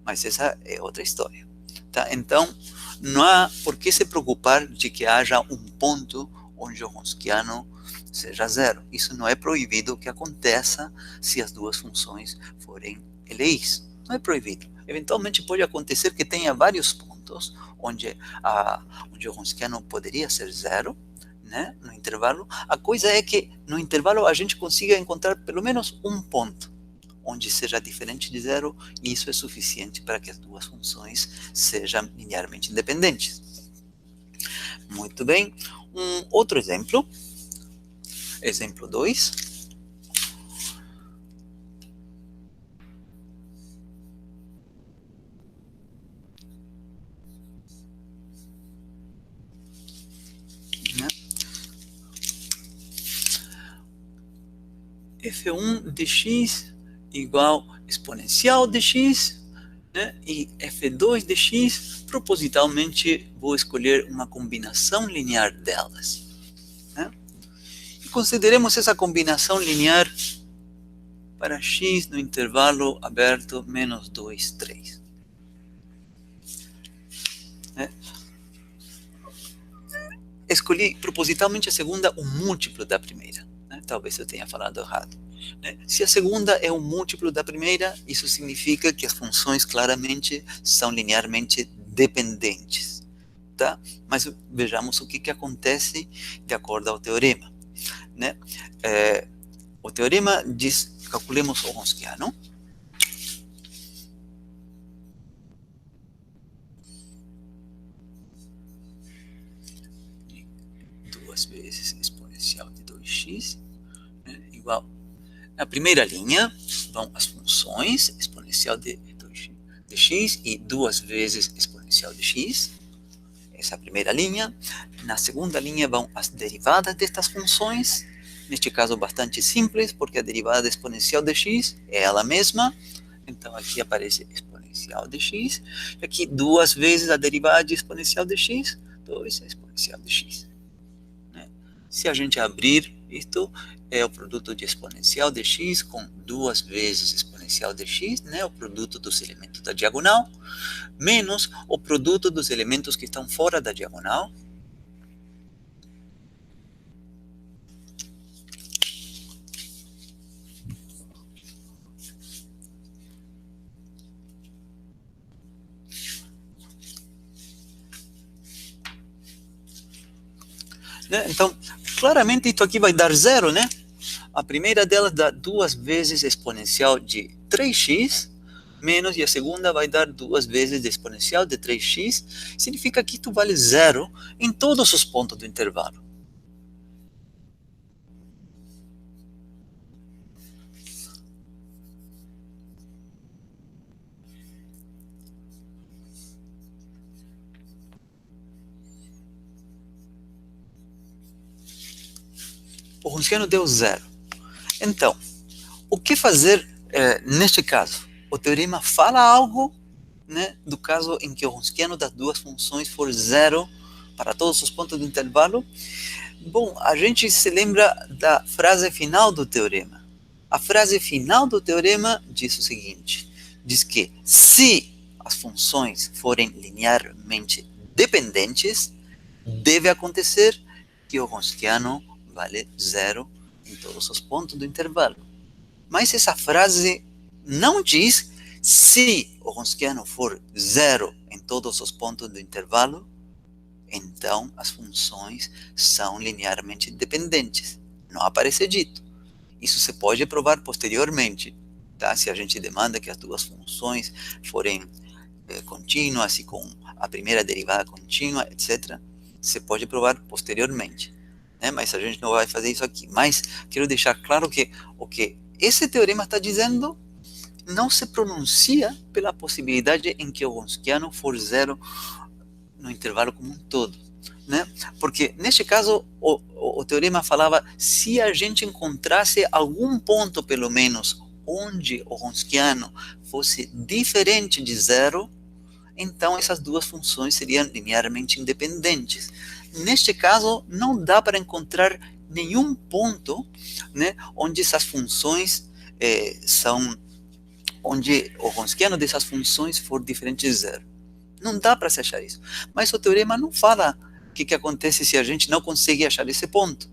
A: Mas essa é outra história. Tá? Então, não há por que se preocupar de que haja um ponto onde o Wronskiano seja 0. Isso não é proibido que aconteça se as duas funções forem LIs. Não é proibido. Eventualmente pode acontecer que tenha vários pontos onde o Wronskiano poderia ser 0, né, no intervalo. A coisa é que no intervalo a gente consiga encontrar pelo menos um ponto onde seja diferente de 0, e isso é suficiente para que as duas funções sejam linearmente independentes. Muito bem. Um outro exemplo. Exemplo 2. F1 de x igual exponencial de x, né? E F2 de x, propositalmente vou escolher uma combinação linear delas, né? E consideremos essa combinação linear para x no intervalo aberto menos 2, 3. Né? Escolhi propositalmente a segunda um múltiplo da primeira, né? Talvez eu tenha falado errado. Né? Se a segunda é um múltiplo da primeira, isso significa que as funções claramente são linearmente dependentes. Tá? Mas vejamos o que acontece de acordo ao teorema. Né? O teorema diz, calculemos o Wronskiano. Duas vezes exponencial de 2x, né, igual. Na primeira linha vão as funções exponencial de x e duas vezes exponencial de x. Essa é a primeira linha. Na segunda linha vão as derivadas destas funções. Neste caso bastante simples, porque a derivada exponencial de x é ela mesma. Então aqui aparece exponencial de x. E aqui duas vezes a derivada de exponencial de x, 2 exponencial de x. Né? Se a gente abrir isto, é o produto de exponencial de x com duas vezes exponencial de x, né, o produto dos elementos da diagonal, menos o produto dos elementos que estão fora da diagonal. Né? Então, Claramente, isso aqui vai dar zero, né? A primeira delas dá 2 vezes exponencial de 3x, menos, e a segunda vai dar 2 vezes de exponencial de 3x. Significa que isso vale zero em todos os pontos do intervalo. O Wronskiano deu zero. Então, o que fazer neste caso? O teorema fala algo, né, do caso em que o Wronskiano das duas funções for zero para todos os pontos do intervalo. Bom, a gente se lembra da frase final do teorema. A frase final do teorema diz o seguinte: diz que se as funções forem linearmente dependentes, deve acontecer que o Wronskiano vale zero em todos os pontos do intervalo. Mas essa frase não diz se o Wronskiano for zero em todos os pontos do intervalo, então as funções são linearmente dependentes. Não aparece dito. Isso se pode provar posteriormente, tá? Se a gente demanda que as duas funções forem contínuas e com a primeira derivada contínua, etc., se pode provar posteriormente, né? Mas a gente não vai fazer isso aqui. Mas quero deixar claro que o que esse teorema está dizendo não se pronuncia pela possibilidade em que o Wronskiano for zero no intervalo como um todo, né? Porque neste caso o teorema falava se a gente encontrasse algum ponto pelo menos onde o Wronskiano fosse diferente de zero, então essas duas funções seriam linearmente independentes. Neste caso não dá para encontrar nenhum ponto, né, onde essas funções onde o Wronskiano dessas funções for diferente de zero. Não dá para se achar isso. Mas o teorema não fala o que acontece se a gente não consegue achar esse ponto,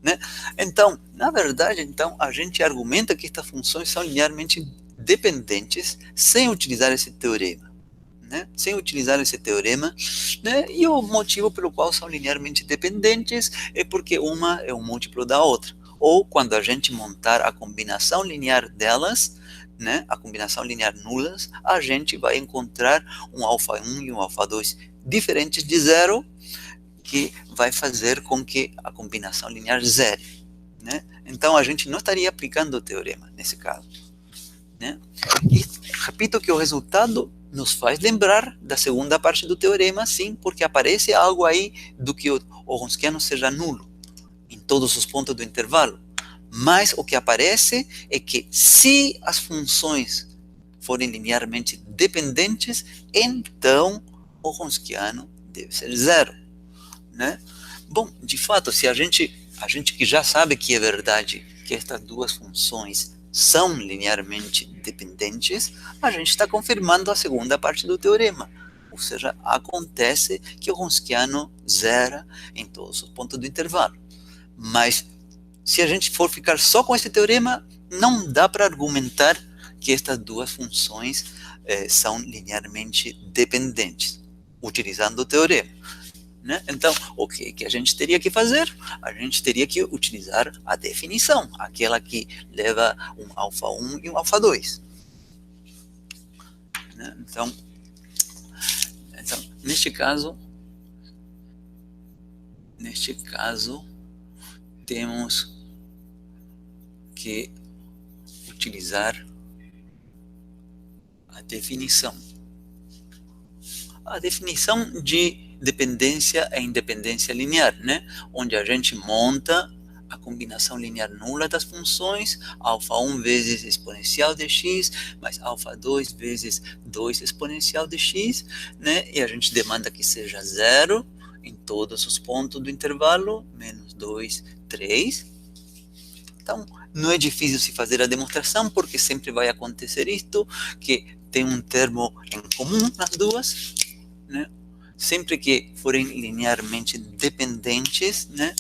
A: né? Então, na verdade, então, a gente argumenta que estas funções são linearmente dependentes sem utilizar esse teorema, né? Sem utilizar esse teorema, né? E o motivo pelo qual são linearmente dependentes é porque uma é um múltiplo da outra. Ou quando a gente montar a combinação linear delas, né, a combinação linear nulas, a gente vai encontrar um alfa 1 e um alfa 2 diferentes de zero, que vai fazer com que a combinação linear zere, né? Então a gente não estaria aplicando o teorema nesse caso, né? E repito que o resultado nos faz lembrar da segunda parte do teorema, sim, porque aparece algo aí do que o Wronskiano seja nulo em todos os pontos do intervalo. Mas o que aparece é que se as funções forem linearmente dependentes, então o Wronskiano deve ser zero, né? Bom, de fato, se a gente que já sabe que é verdade que estas duas funções são linearmente dependentes, a gente está confirmando a segunda parte do teorema. Ou seja, acontece que o Wronskiano zera em todos os pontos do intervalo. Mas se a gente for ficar só com esse teorema, não dá para argumentar que estas duas funções são linearmente dependentes, utilizando o teorema, né? Então, o que a gente teria que fazer? A gente teria que utilizar a definição, aquela que leva um alfa 1 e um alfa 2. Né? Então, neste caso, temos que utilizar a definição. A definição de dependência e independência linear, né? Onde a gente monta a combinação linear nula das funções, alfa 1 vezes exponencial de x, mais alfa 2 vezes 2 exponencial de x, né? E a gente demanda que seja zero em todos os pontos do intervalo, menos 2, 3. Então, não é difícil se fazer a demonstração, porque sempre vai acontecer isto, que tem um termo em comum nas duas, né? Sempre que forem linearmente dependentes, né?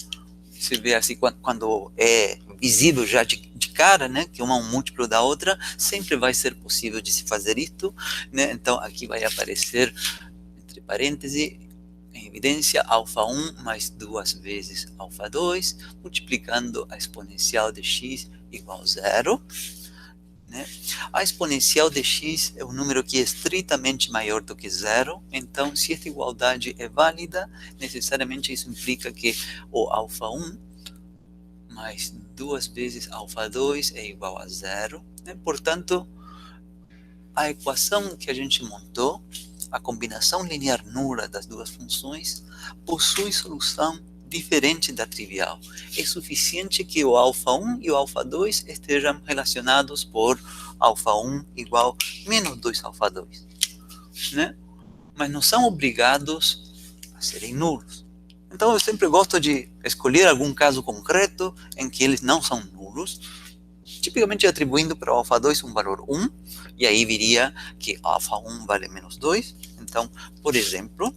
A: Você vê assim, quando é visível já de cara, né? Que uma é um múltiplo da outra, sempre vai ser possível de se fazer isto, né? Então, aqui vai aparecer, entre parênteses, em evidência, α1 mais 2 vezes α2, multiplicando a exponencial de x igual a zero. Né? A exponencial de x é um número que é estritamente maior do que zero, então se esta igualdade é válida, necessariamente isso implica que o α1 mais 2 vezes α2 é igual a zero. Né? Portanto, a equação que a gente montou, a combinação linear nula das duas funções, possui solução diferente da trivial. É suficiente que o α1 e o α2 estejam relacionados por α1 igual a menos 2α2. Né? Mas não são obrigados a serem nulos. Então eu sempre gosto de escolher algum caso concreto em que eles não são nulos, tipicamente atribuindo para o α2 um valor 1, e aí viria que α1 vale menos 2. Então, por exemplo,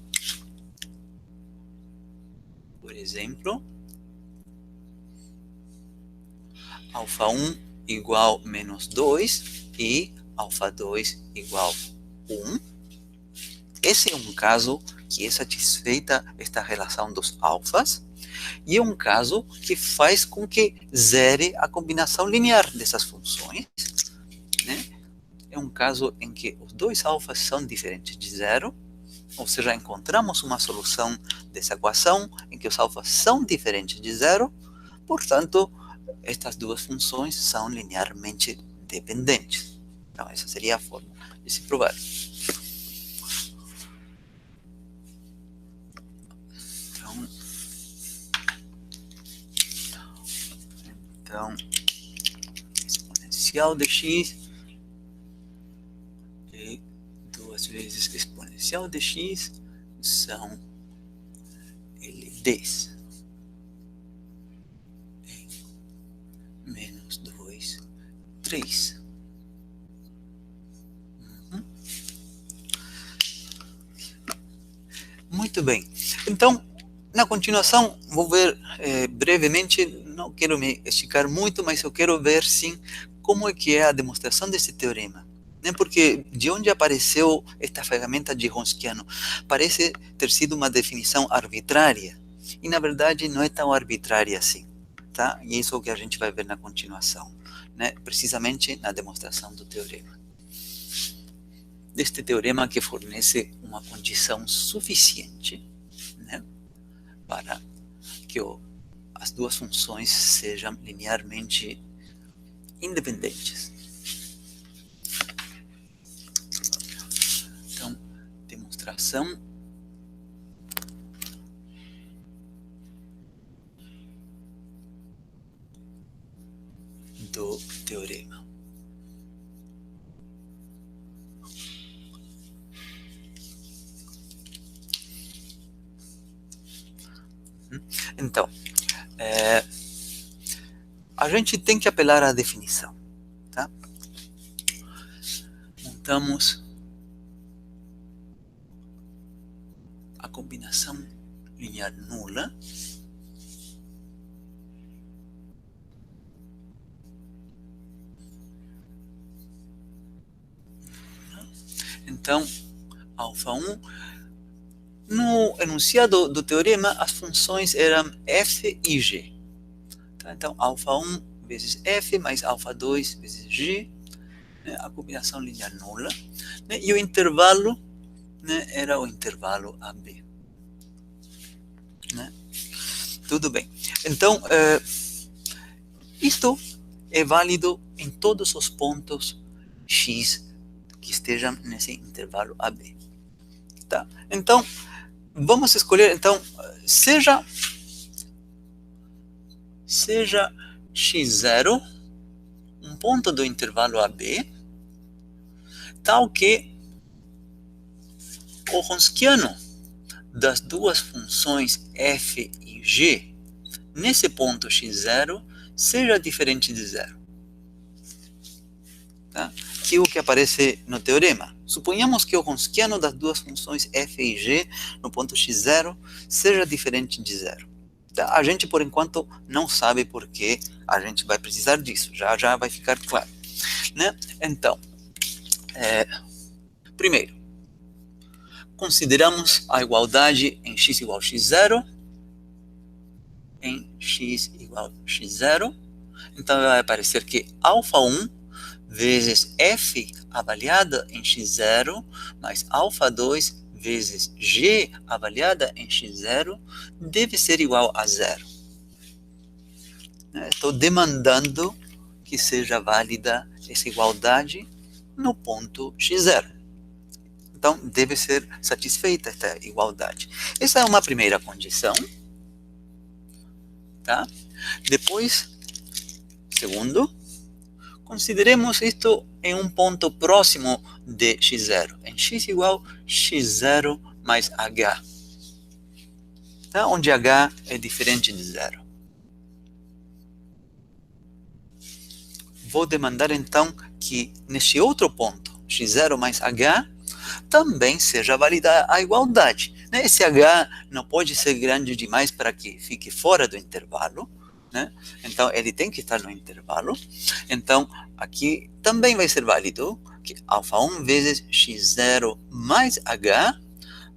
A: α1 igual a menos 2 e α2 igual a 1. Esse é um caso que é satisfeita esta relação dos alfas, e é um caso que faz com que zere a combinação linear dessas funções. Né? É um caso em que os dois alfas são diferentes de zero, ou seja, encontramos uma solução dessa equação em que os alfas são diferentes de zero, portanto, estas duas funções são linearmente dependentes. Então, essa seria a forma de se provar. Então, exponencial de x e 2 vezes exponencial de x são LDs em menos 2, 3. Muito bem. Então, na continuação, vou ver brevemente, não quero me esticar muito, mas eu quero ver, sim, como é que é a demonstração desse teorema. Né? Porque de onde apareceu esta ferramenta de Wronskiano? Parece ter sido uma definição arbitrária, e na verdade não é tão arbitrária assim. Tá? E isso é o que a gente vai ver na continuação, né? Precisamente na demonstração do teorema. Deste teorema que fornece uma condição suficiente, né, para que as duas funções sejam linearmente independentes. Então, demonstração do teorema. Então, a gente tem que apelar à definição, tá? Montamos a combinação linear nula então α1. No enunciado do teorema, as funções eram f e g. Tá? Então, α1 vezes f mais α2 vezes g, né? A combinação linear nula. Né? E o intervalo, né, era o intervalo AB. Né? Tudo bem. Então, isto é válido em todos os pontos x que estejam nesse intervalo AB. Tá? Então, vamos escolher, então, seja x0 um ponto do intervalo AB, tal que o Wronskiano das duas funções f e g, nesse ponto x0, seja diferente de zero. Tá? Que é o que aparece no teorema. Suponhamos que o Wronskiano das duas funções f e g no ponto x0 seja diferente de zero. Tá? A gente, por enquanto, não sabe porque a gente vai precisar disso. Já vai ficar claro. Né? Então, primeiro, consideramos a igualdade em x igual a x0, em x igual a x0. Então, vai aparecer que α1 vezes f avaliada em x0, mais α2 vezes g avaliada em x0, deve ser igual a 0. Estou demandando que seja válida essa igualdade no ponto x0. Então, deve ser satisfeita esta igualdade. Essa é uma primeira condição. Tá? Depois, segundo, consideremos isto em um ponto próximo de x0, em x igual a x0 mais h, tá? Onde h é diferente de 0. Vou demandar então que neste outro ponto, x0 mais h, também seja válida a igualdade. Esse h não pode ser grande demais para que fique fora do intervalo, né? Então, ele tem que estar no intervalo. Então, aqui também vai ser válido que α1 vezes x0 mais h,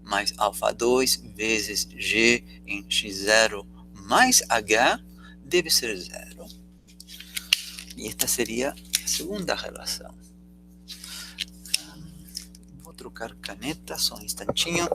A: mais α2 vezes g em x0 mais h, deve ser 0. E esta seria a segunda relação. Vou trocar caneta, só um instantinho.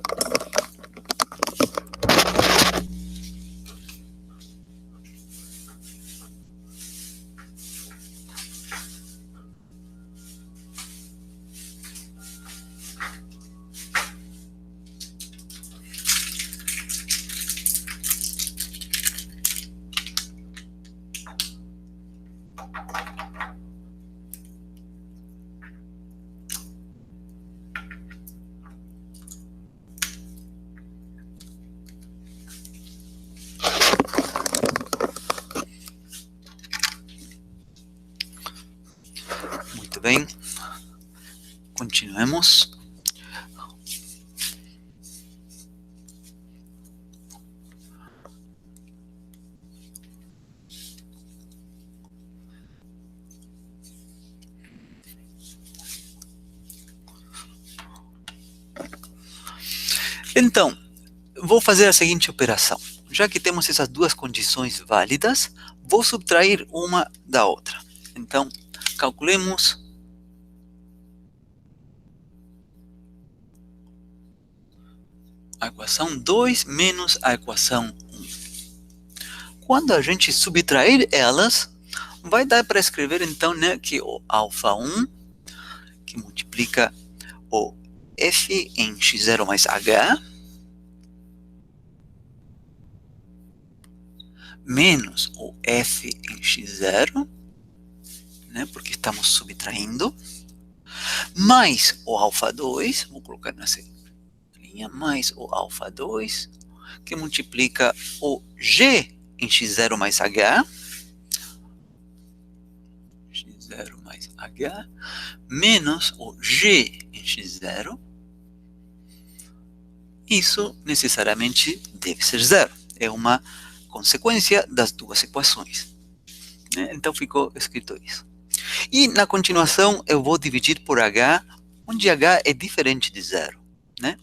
A: Muito bem, continuemos. Então, vou fazer a seguinte operação. Já que temos essas duas condições válidas, vou subtrair uma da outra. Então, calculemos a equação 2 menos a equação 1. Quando a gente subtrair elas, vai dar para escrever então, né, que o α1, que multiplica o f em x0 mais h, menos o f em x0, né, porque estamos subtraindo, mais o α2, vou colocar nessa linha, mais o α2, que multiplica o g em x0 mais h, x0 mais h, menos o g em x0, isso necessariamente deve ser 0. É uma consequência das duas equações. Então ficou escrito isso. E na continuação eu vou dividir por h, onde h é diferente de 0. Né?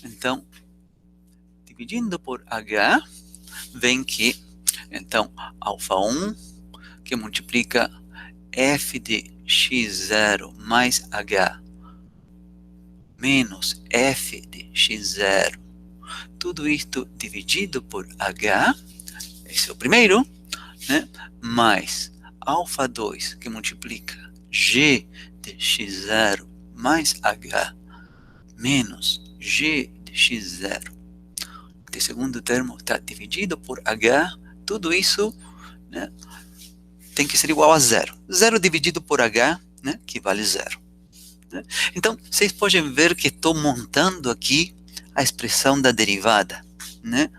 A: Então, dividindo por h, vem que, então, α1, que multiplica f de x0 mais h, menos f de x0, tudo isto dividido por h, esse é o primeiro, né? Mais α2, que multiplica g de x0 mais h, menos g de x0. O segundo termo está dividido por h, tudo isso, né, tem que ser igual a 0. 0 dividido por h, né, que vale 0. Né? Então, vocês podem ver que estou montando aqui a expressão da derivada. Né?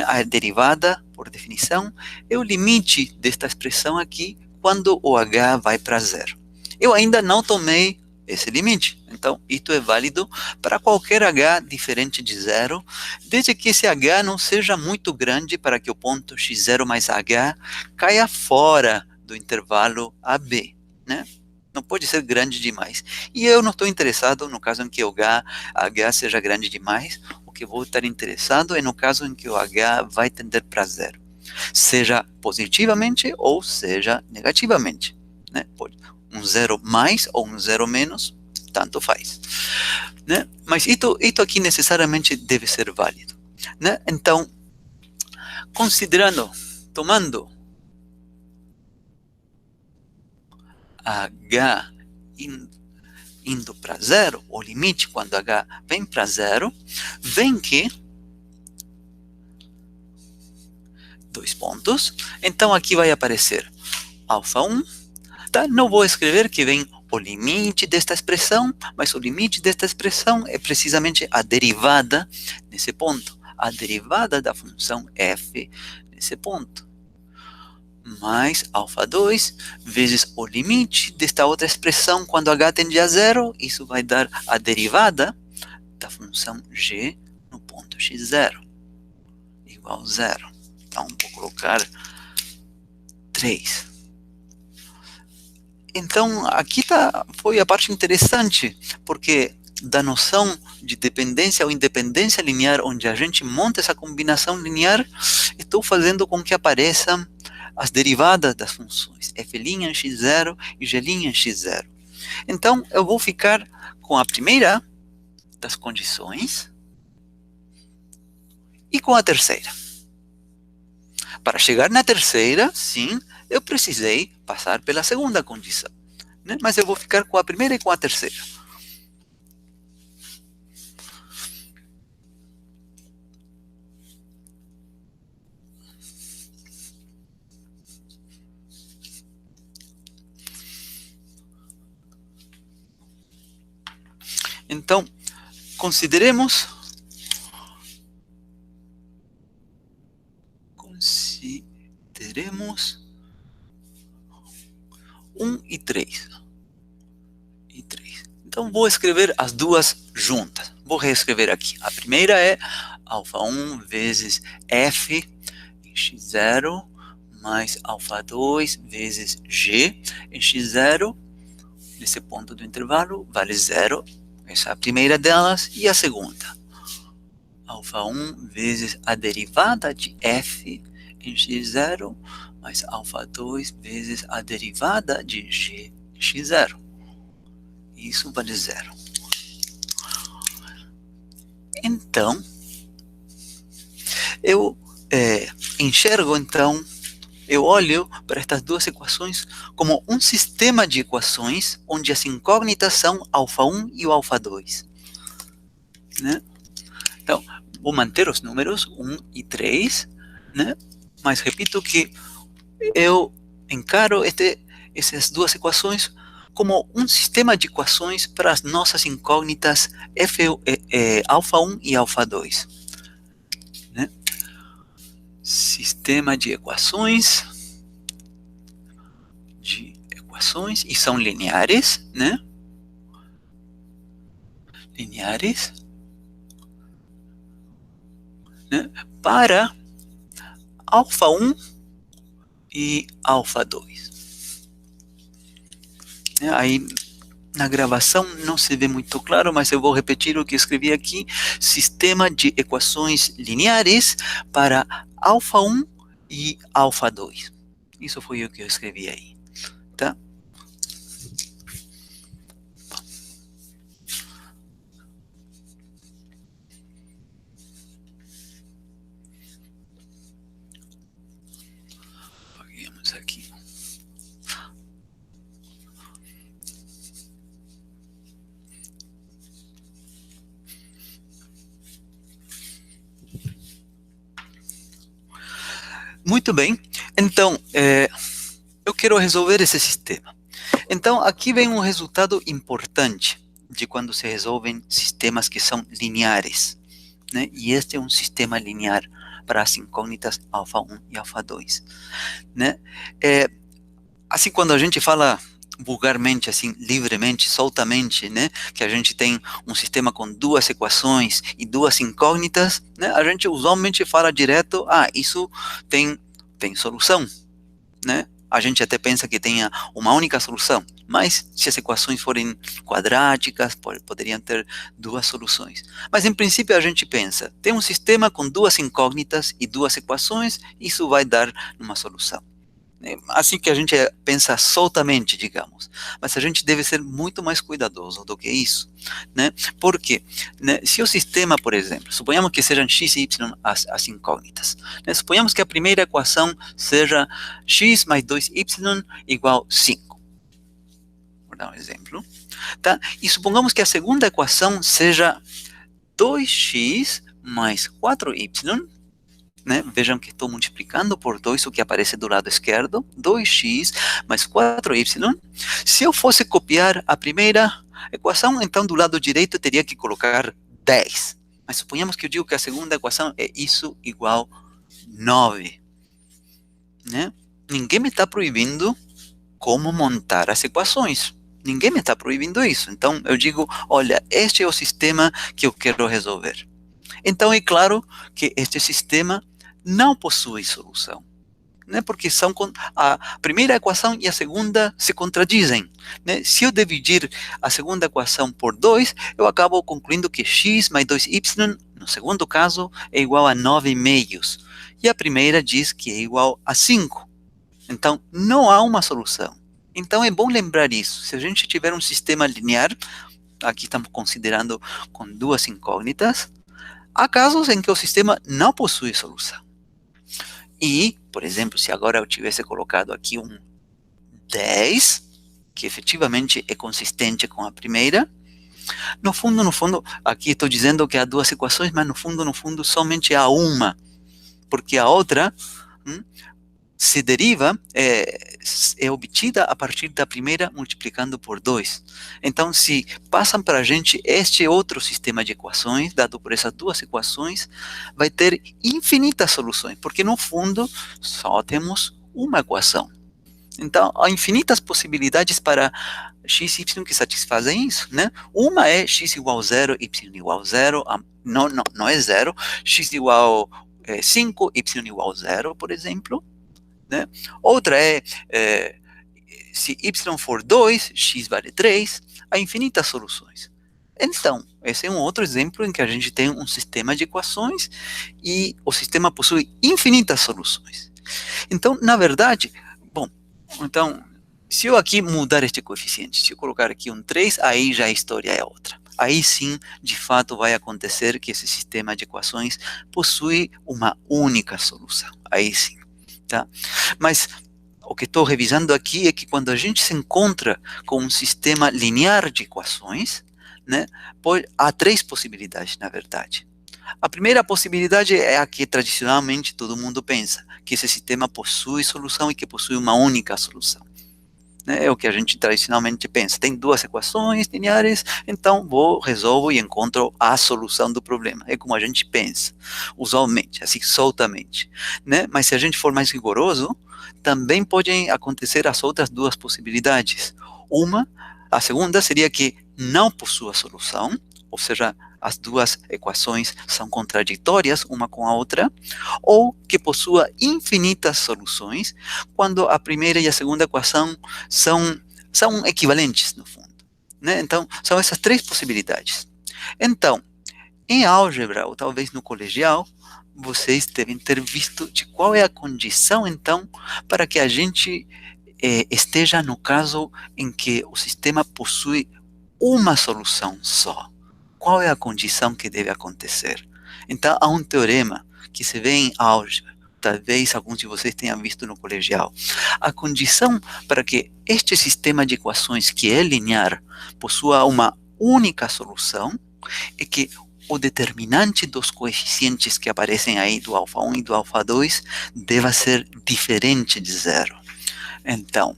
A: A derivada, por definição, é o limite desta expressão aqui quando o h vai para 0. Eu ainda não tomei esse limite. Então, isto é válido para qualquer h diferente de 0, desde que esse h não seja muito grande para que o ponto x0 mais h caia fora do intervalo AB. Né? Não pode ser grande demais. E eu não estou interessado no caso em que H seja grande demais. O que eu vou estar interessado é no caso em que o H vai tender para zero. Seja positivamente ou seja negativamente. Né? Pode um zero mais ou um zero menos, tanto faz. Né? Mas isso aqui necessariamente deve ser válido. Né? Então, tomando H indo para zero, o limite quando H vem para zero, vem que, dois pontos, então aqui vai aparecer alfa 1, tá? Não vou escrever que vem o limite desta expressão, mas o limite desta expressão é precisamente a derivada nesse ponto, a derivada da função f nesse ponto, mais alfa 2 vezes o limite desta outra expressão quando h tende a zero, isso vai dar a derivada da função g no ponto x0, igual a zero. Então, vou colocar 3. Então, aqui foi a parte interessante, porque da noção de dependência ou independência linear, onde a gente monta essa combinação linear, estou fazendo com que apareçam as derivadas das funções f' em x0 e g' em x0. Então, eu vou ficar com a primeira das condições e com a terceira. Para chegar na terceira, sim, eu precisei passar pela segunda condição, né? Mas eu vou ficar com a primeira e com a terceira. Então, consideremos 1 e 3. Então, vou escrever as duas juntas. Vou reescrever aqui. A primeira é alfa 1 vezes f em x0 mais alfa 2 vezes g em x0. Nesse ponto do intervalo, vale 0. Essa é a primeira delas. E a segunda, alfa 1 vezes a derivada de f em x0 mais alfa 2 vezes a derivada de g em x0. Isso vale 0. Então, eu enxergo, então, eu olho para estas duas equações como um sistema de equações onde as incógnitas são alfa 1 e o alfa 2. Né? Então, vou manter os números 1 e 3, né? Mas repito que eu encaro essas duas equações como um sistema de equações para as nossas incógnitas alfa 1 e alfa 2. Né? Sistema de equações, e são lineares, né? Lineares, né? Para alfa 1 e alfa 2. Aí na gravação não se vê muito claro, mas eu vou repetir o que escrevi aqui. Sistema de equações lineares para alfa 1 e alfa 2. Isso foi o que eu escrevi aí, tá? Apaguemos aqui. Muito bem, então, eu quero resolver esse sistema. Então, aqui vem um resultado importante de quando se resolvem sistemas que são lineares, né? E este é um sistema linear para as incógnitas alfa 1 e alfa 2, né? Assim, quando a gente fala vulgarmente, assim, livremente, soltamente, né, que a gente tem um sistema com duas equações e duas incógnitas, né, a gente usualmente fala direto, isso tem solução, né? A gente até pensa que tenha uma única solução, Mas se as equações forem quadráticas, poderiam ter duas soluções. Mas em princípio a gente pensa, tem um sistema com duas incógnitas e duas equações, isso vai dar uma solução. Assim que a gente pensa soltamente, digamos. Mas a gente deve ser muito mais cuidadoso do que isso, né? Porque, né, se o sistema, por exemplo, suponhamos que sejam x e y as incógnitas, né? Suponhamos que a primeira equação seja x mais 2y igual 5. Vou dar um exemplo. Tá? E supongamos que a segunda equação seja 2x mais 4y, né? Vejam que estou multiplicando por 2 o que aparece do lado esquerdo, 2x mais 4y. Se eu fosse copiar a primeira equação, então do lado direito eu teria que colocar 10. Mas suponhamos que eu digo que a segunda equação é isso igual 9. Né? Ninguém me está proibindo como montar as equações. Ninguém me está proibindo isso. Então eu digo, olha, este é o sistema que eu quero resolver. Então é claro que este sistema não possui solução, né? Porque são a primeira equação e a segunda se contradizem, né? Se eu dividir a segunda equação por 2, eu acabo concluindo que x mais 2y, no segundo caso, é igual a 9 meios. E a primeira diz que é igual a 5. Então, não há uma solução. Então, é bom lembrar isso. Se a gente tiver um sistema linear, aqui estamos considerando com duas incógnitas, há casos em que o sistema não possui solução. E, por exemplo, se agora eu tivesse colocado aqui um 10, que efetivamente é consistente com a primeira, no fundo, aqui estou dizendo que há duas equações, mas no fundo, somente há uma, porque a outra se deriva, é obtida a partir da primeira multiplicando por 2. Então, se passam para a gente este outro sistema de equações, dado por essas duas equações, vai ter infinitas soluções, porque no fundo só temos uma equação. Então, há infinitas possibilidades para x e y que satisfazem isso, né? Uma é x igual a 0, y igual a 0, não é 0, x igual a 5, y igual a 0, por exemplo. Né? Outra se y for 2, x vale 3, há infinitas soluções. Então, esse é um outro exemplo em que a gente tem um sistema de equações e o sistema possui infinitas soluções. Então, na verdade, se eu aqui mudar este coeficiente, se eu colocar aqui um 3, aí já a história é outra. Aí sim, de fato, vai acontecer que esse sistema de equações possui uma única solução. Aí sim. Tá? Mas o que estou revisando aqui é que quando a gente se encontra com um sistema linear de equações, né, há três possibilidades, na verdade. A primeira possibilidade é a que tradicionalmente todo mundo pensa, que esse sistema possui solução e que possui uma única solução. É o que a gente tradicionalmente pensa. Tem duas equações lineares, então resolvo e encontro a solução do problema. É como a gente pensa, usualmente, assim, soltamente. Né? Mas se a gente for mais rigoroso, também podem acontecer as outras duas possibilidades. A segunda seria que não possua solução, ou seja, as duas equações são contraditórias uma com a outra, ou que possua infinitas soluções, quando a primeira e a segunda equação são equivalentes, no fundo. Né? Então, são essas três possibilidades. Então, em álgebra, ou talvez no colegial, vocês devem ter visto de qual é a condição, então, para que a gente esteja no caso em que o sistema possui uma solução só. Qual é a condição que deve acontecer? Então, há um teorema que se vê em álgebra, talvez alguns de vocês tenham visto no colegial. A condição para que este sistema de equações, que é linear, possua uma única solução, é que o determinante dos coeficientes que aparecem aí do alfa 1 e do alfa 2 deva ser diferente de zero. Então,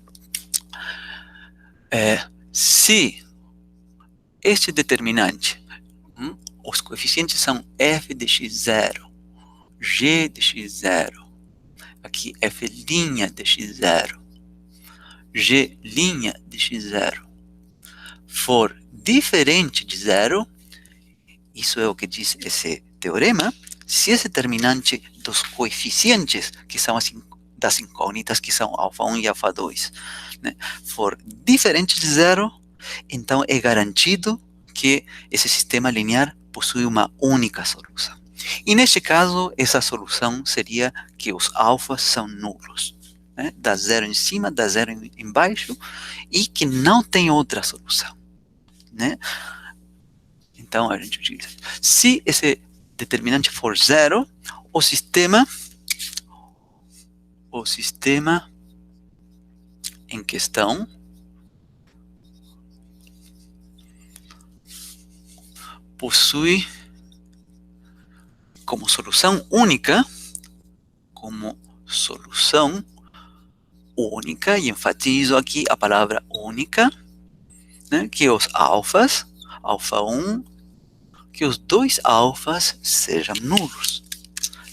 A: se este determinante, os coeficientes são f de x0, g de x0, aqui f' de x0, g' de x0, for diferente de zero, isso é o que diz esse teorema, se esse determinante dos coeficientes, que são as das incógnitas, que são alfa 1 e alfa 2, né, for diferente de zero, então é garantido que esse sistema linear possui uma única solução. E neste caso, essa solução seria que os alfas são nulos, né, dá zero em cima, dá zero embaixo, e que não tem outra solução, né? Então a gente utiliza. Se esse determinante for zero, o sistema em questão possui como solução única, e enfatizo aqui a palavra única, né, que os alfas, alfa 1, que os dois alfas sejam nulos,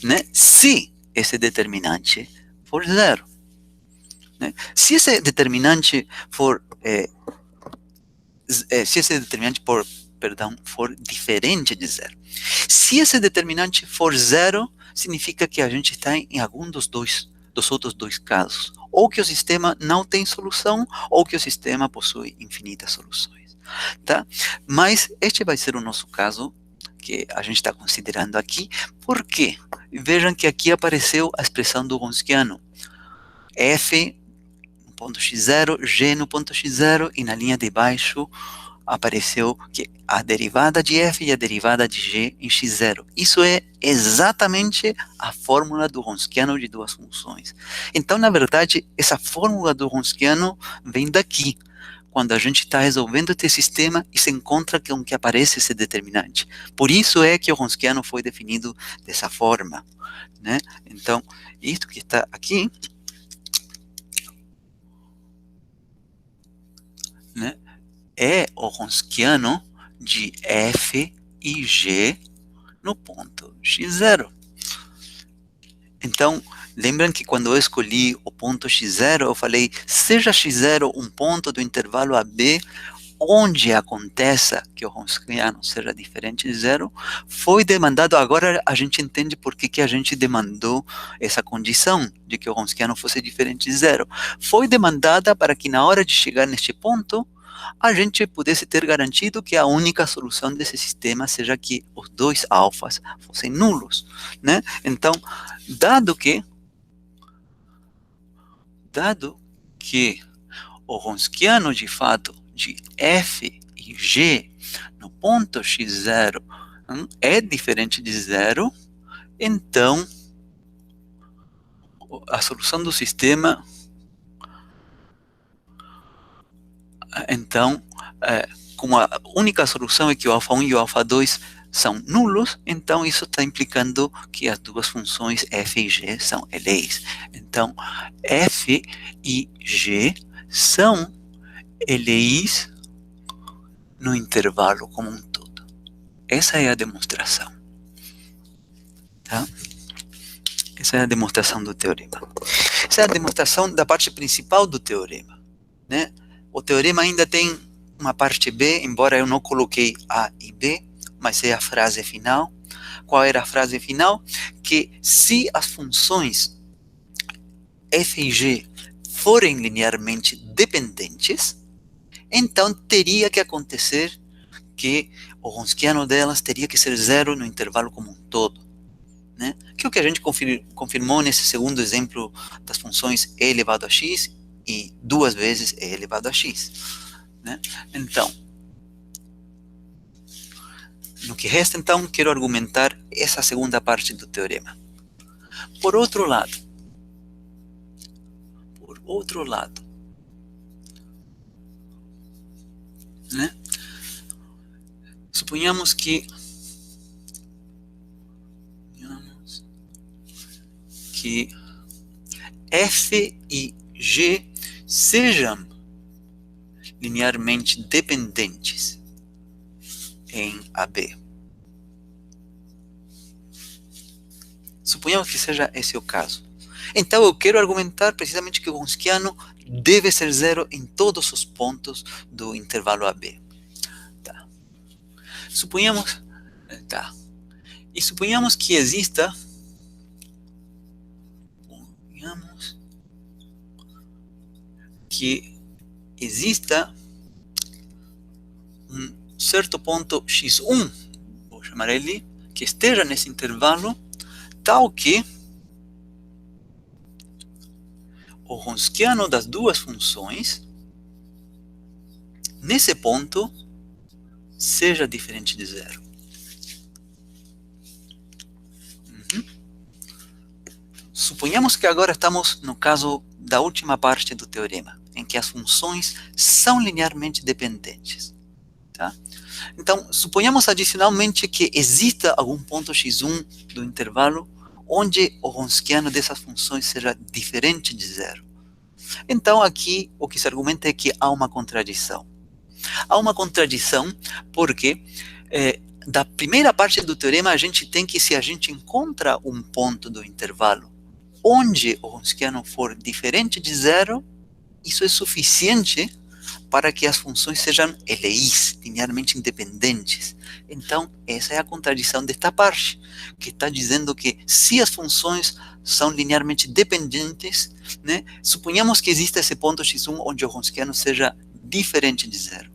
A: né, se esse determinante for zero. Né? Se esse determinante for for diferente de zero. Se esse determinante for zero, significa que a gente está em algum dos outros dois casos. Ou que o sistema não tem solução, ou que o sistema possui infinitas soluções. Tá? Mas este vai ser o nosso caso que a gente está considerando aqui. Por quê? Vejam que aqui apareceu a expressão do Wronskiano. F no ponto x0, G no ponto x0, e na linha de baixo apareceu que a derivada de f e a derivada de g em x0. Isso é exatamente a fórmula do Wronskiano de duas funções. Então, na verdade, essa fórmula do Wronskiano vem daqui, quando a gente está resolvendo esse sistema e se encontra com que aparece esse determinante. Por isso é que o Wronskiano foi definido dessa forma, né? Então, isso que está aqui, né, é o Wronskiano de f e g no ponto x0. Então, lembram que quando eu escolhi o ponto x0, eu falei, seja x0 um ponto do intervalo AB, onde aconteça que o Wronskiano seja diferente de zero, foi demandado, agora a gente entende por que a gente demandou essa condição de que o Wronskiano fosse diferente de zero. Foi demandada para que na hora de chegar neste ponto, a gente pudesse ter garantido que a única solução desse sistema seja que os dois alfas fossem nulos, né? Então, dado que o Wronskiano, de fato, de f e g no ponto x0 é diferente de zero, então a solução do sistema, como a única solução é que o alfa 1 e o alfa 2 são nulos, então isso está implicando que as duas funções f e g são LEIs. Então, f e g são LEIs no intervalo como um todo. Essa é a demonstração. Tá? Essa é a demonstração do teorema. Essa é a demonstração da parte principal do teorema, né? O teorema ainda tem uma parte B, embora eu não coloquei A e B, mas é a frase final. Qual era a frase final? Que se as funções f e g forem linearmente dependentes, então teria que acontecer que o Wronskiano delas teria que ser zero no intervalo como um todo. Né? Que é o que a gente confirmou nesse segundo exemplo das funções e elevado a x e duas vezes e elevado a x. Né? Então, no que resta, então, quero argumentar essa segunda parte do teorema. Por outro lado, né? Suponhamos que f e g sejam linearmente dependentes em AB. Suponhamos que seja esse o caso. Então eu quero argumentar precisamente que o Wronskiano deve ser zero em todos os pontos do intervalo AB. Tá. Suponhamos que exista Suponhamos que exista um certo ponto x1, vou chamar ele, que esteja nesse intervalo, tal que o Wronskiano das duas funções, nesse ponto, seja diferente de zero. Suponhamos que agora estamos no caso da última parte do teorema, em que as funções são linearmente dependentes. Tá? Então, suponhamos adicionalmente que exista algum ponto x1 do intervalo onde o Wronskiano dessas funções seja diferente de zero. Então, aqui o que se argumenta é que há uma contradição. Há uma contradição porque da primeira parte do teorema a gente tem que, se a gente encontra um ponto do intervalo onde o Wronskiano for diferente de zero, isso é suficiente para que as funções sejam LIs, linearmente independentes. Então, essa é a contradição desta parte, que está dizendo que se as funções são linearmente dependentes, né, suponhamos que exista esse ponto x1 onde o Wronskiano seja diferente de zero.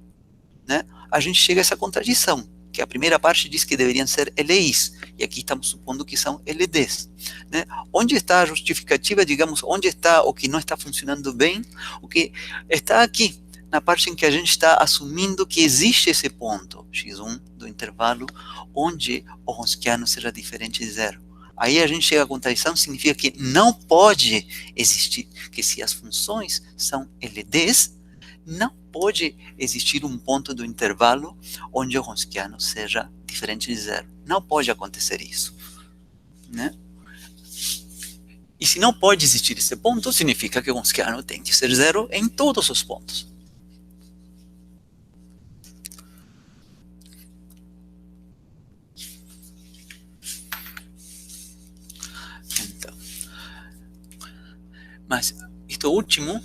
A: Né, a gente chega a essa contradição, que a primeira parte diz que deveriam ser LIs, e aqui estamos supondo que são LDs. Né? Onde está a justificativa, digamos, onde está o que não está funcionando bem? O que está aqui, na parte em que a gente está assumindo que existe esse ponto, x1 do intervalo, onde o Wronskiano seja diferente de zero. Aí a gente chega à contradição, significa que não pode existir, que se as funções são LDs, não pode existir um ponto do intervalo onde o Wronskiano seja diferente de zero. Não pode acontecer isso. Né? E se não pode existir esse ponto, significa que o Wronskiano tem que ser zero em todos os pontos. Então, mas isto último,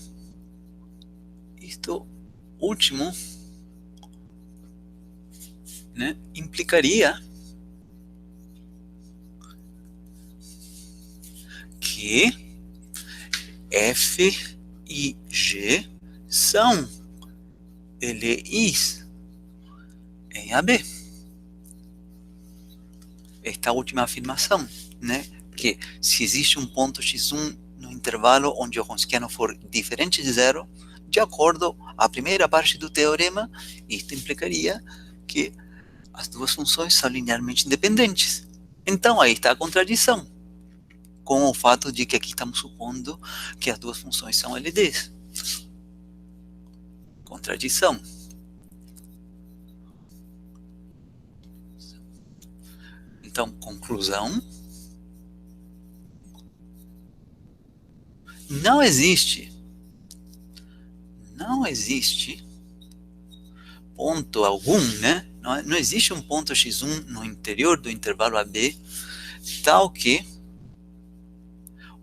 A: né, implicaria que F e G são LIs em AB. Esta última afirmação, né? Porque se existe um ponto x1 no intervalo onde o Wronskiano for diferente de zero, de acordo com a primeira parte do teorema, isto implicaria que as duas funções são linearmente independentes. Então aí está a contradição, com o fato de que aqui estamos supondo que as duas funções são LDs. Contradição. Então, conclusão. Não existe ponto algum, né? Não existe um ponto x1 no interior do intervalo AB tal que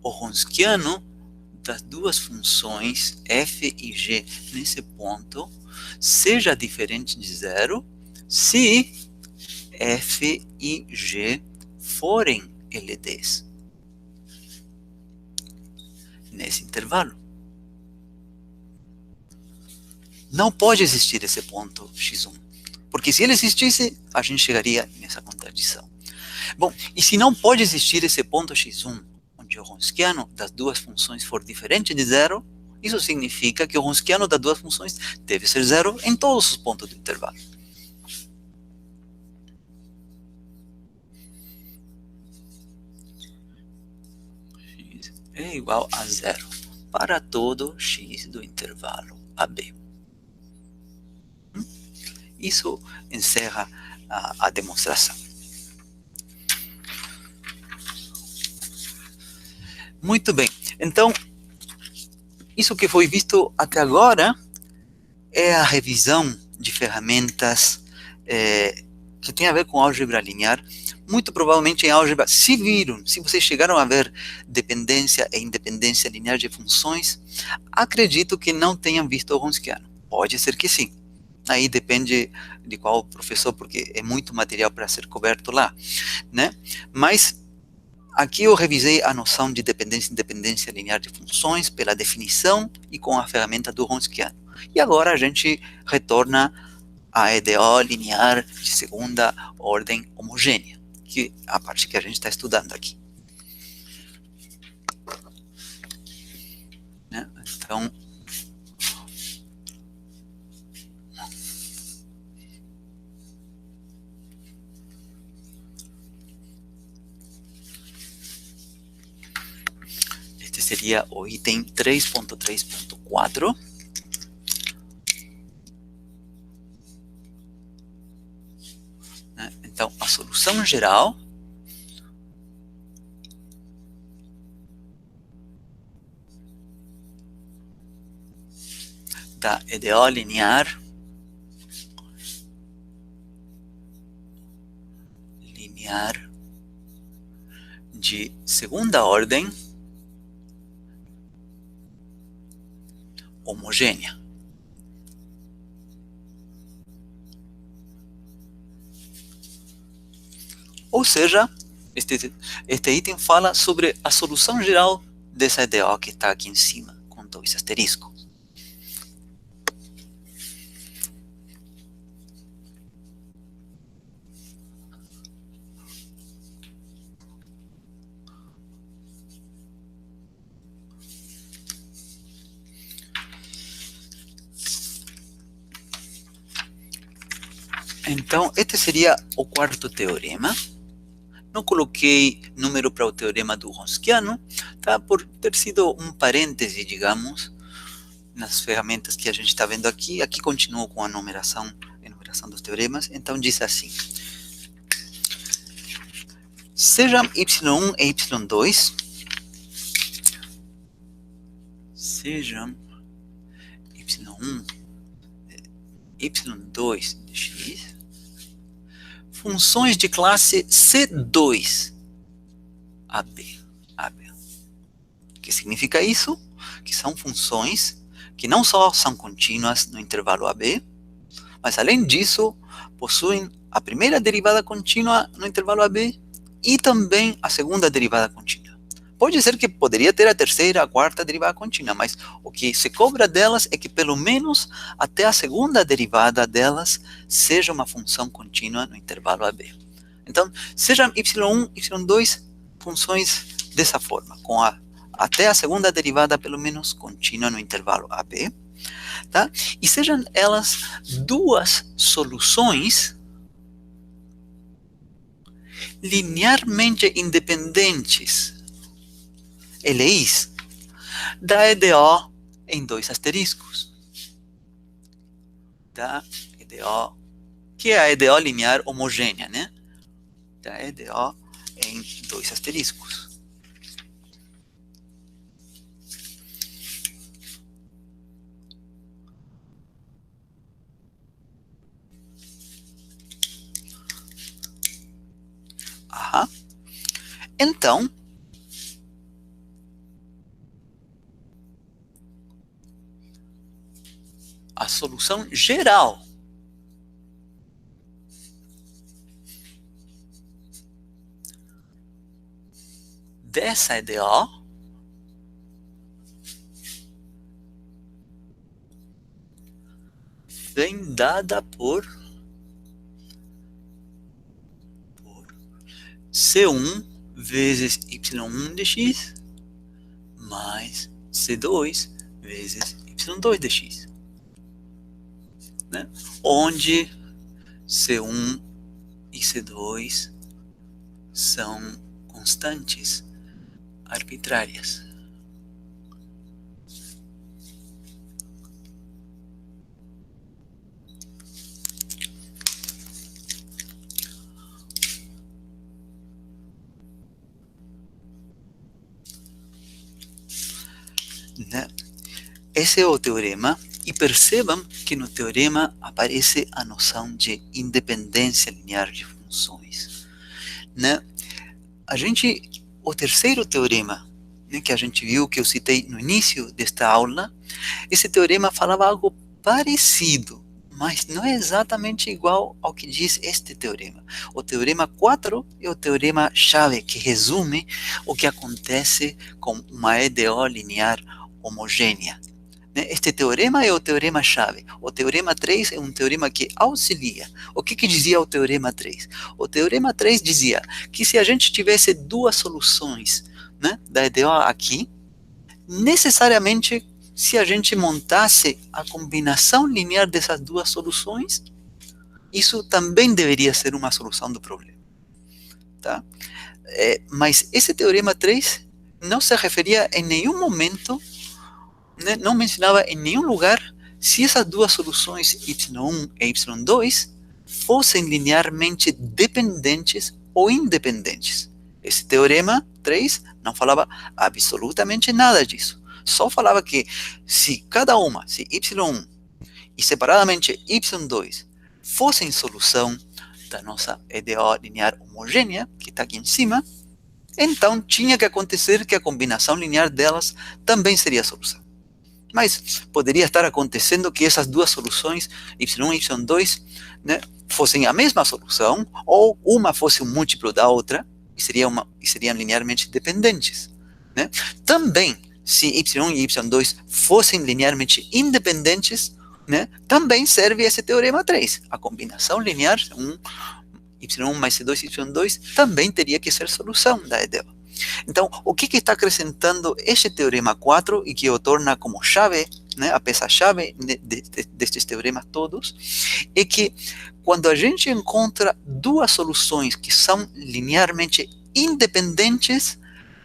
A: o Wronskiano das duas funções f e g nesse ponto seja diferente de zero se f e g forem LDs nesse intervalo. Não pode existir esse ponto x1, porque se ele existisse, a gente chegaria nessa contradição. Bom, e se não pode existir esse ponto x1, onde o Wronskiano das duas funções for diferente de zero, isso significa que o Wronskiano das duas funções deve ser zero em todos os pontos do intervalo. X é igual a zero para todo x do intervalo AB. Isso encerra a demonstração. Muito bem. Então, isso que foi visto até agora é a revisão de ferramentas que tem a ver com álgebra linear. Muito provavelmente em álgebra, se vocês chegaram a ver dependência e independência linear de funções, acredito que não tenham visto o Wronskiano. Pode ser que sim. Aí depende de qual professor, porque é muito material para ser coberto lá, né? Mas Aqui eu revisei a noção de dependência e independência linear de funções pela definição e com a ferramenta do Wronskiano. E agora a gente retorna à EDO linear de segunda ordem homogênea, que é a parte que a gente está estudando aqui. Né? Então, este seria o item 3.3.4. Né? Então, a solução geral da EDO linear de segunda ordem homogênea. Ou seja, este item fala sobre a solução geral dessa EDO que está aqui em cima, com dois asteriscos. Então, este seria o quarto teorema. Não coloquei número para o teorema do Wronskiano, tá? Por ter sido um parêntese, digamos, nas ferramentas que a gente está vendo aqui. Aqui continuo com a enumeração dos teoremas. Então, diz assim. Sejam y1 e y2, sejam y1 e y2 de x, funções de classe C2 AB. O que significa isso? Que são funções que não só são contínuas no intervalo AB, mas além disso, possuem a primeira derivada contínua no intervalo AB e também a segunda derivada contínua. Pode ser que poderia ter a terceira, a quarta derivada contínua, mas o que se cobra delas é que pelo menos até a segunda derivada delas seja uma função contínua no intervalo AB. Então, sejam y1 e y2 funções dessa forma, com até a segunda derivada pelo menos contínua no intervalo AB, tá? E sejam elas duas soluções linearmente independentes, LIs, da EDO em dois asteriscos. Da EDO, que é a EDO linear homogênea, né? Da EDO em dois asteriscos. Então, a solução geral dessa EDO vem dada por C1 vezes y1 de x mais C2 vezes y2 de x, né? Onde C1 e C2 são constantes arbitrárias. Né? Esse é o teorema, e percebam que no teorema aparece a noção de independência linear de funções. Né? O terceiro teorema, né, que a gente viu, que eu citei no início desta aula, esse teorema falava algo parecido, mas não é exatamente igual ao que diz este teorema. O teorema 4 é o teorema-chave, que resume o que acontece com uma EDO linear homogênea. Este teorema é o teorema-chave. O teorema 3 é um teorema que auxilia. O que dizia o teorema 3? O teorema 3 dizia que se a gente tivesse duas soluções, né, da EDO aqui, necessariamente, se a gente montasse a combinação linear dessas duas soluções, isso também deveria ser uma solução do problema. Tá? Mas esse teorema 3 não se referia em nenhum momento, né, não mencionava em nenhum lugar se essas duas soluções y1 e y2 fossem linearmente dependentes ou independentes. Esse teorema 3 não falava absolutamente nada disso. Só falava que se cada uma, se y1 e separadamente y2, fossem solução da nossa EDO linear homogênea, que está aqui em cima, então tinha que acontecer que a combinação linear delas também seria a solução. Mas poderia estar acontecendo que essas duas soluções, y1 e y2, né, fossem a mesma solução, ou uma fosse um múltiplo da outra, e seriam linearmente dependentes. Né? Também, se y1 e y2 fossem linearmente independentes, né, também serve esse teorema 3. A combinação linear, y1 mais c2 e y2, também teria que ser solução da EDO. Então, o que está acrescentando este teorema 4 e que o torna como chave, né, a peça-chave destes teoremas todos, é que quando a gente encontra duas soluções que são linearmente independentes,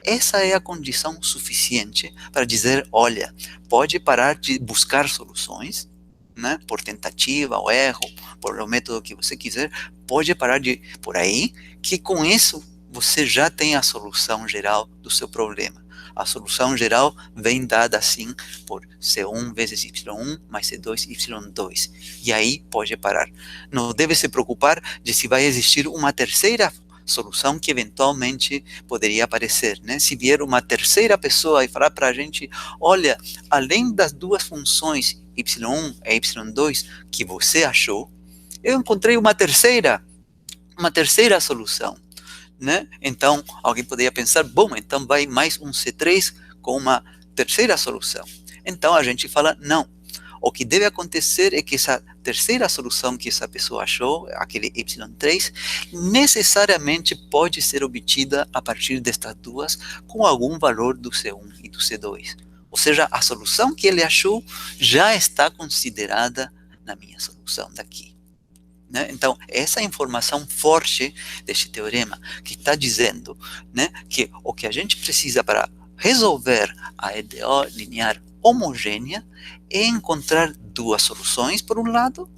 A: essa é a condição suficiente para dizer, olha, pode parar de buscar soluções, né, por tentativa ou erro, por o método que você quiser, pode parar de por aí, que com isso você já tem a solução geral do seu problema. A solução geral vem dada assim por C1 vezes Y1 mais C2 Y2. E aí pode parar. Não deve se preocupar de se vai existir uma terceira solução que eventualmente poderia aparecer, né? Se vier uma terceira pessoa e falar para a gente, olha, além das duas funções Y1 e Y2 que você achou, eu encontrei uma terceira solução. Né? Então, alguém poderia pensar, bom, então vai mais um C3 com uma terceira solução. Então, a gente fala, não. O que deve acontecer é que essa terceira solução que essa pessoa achou, aquele Y3, necessariamente pode ser obtida a partir destas duas com algum valor do C1 e do C2. Ou seja, a solução que ele achou já está considerada na minha solução daqui. Né? Então, essa informação forte deste teorema, que está dizendo, né, que o que a gente precisa para resolver a EDO linear homogênea é encontrar duas soluções, por um lado,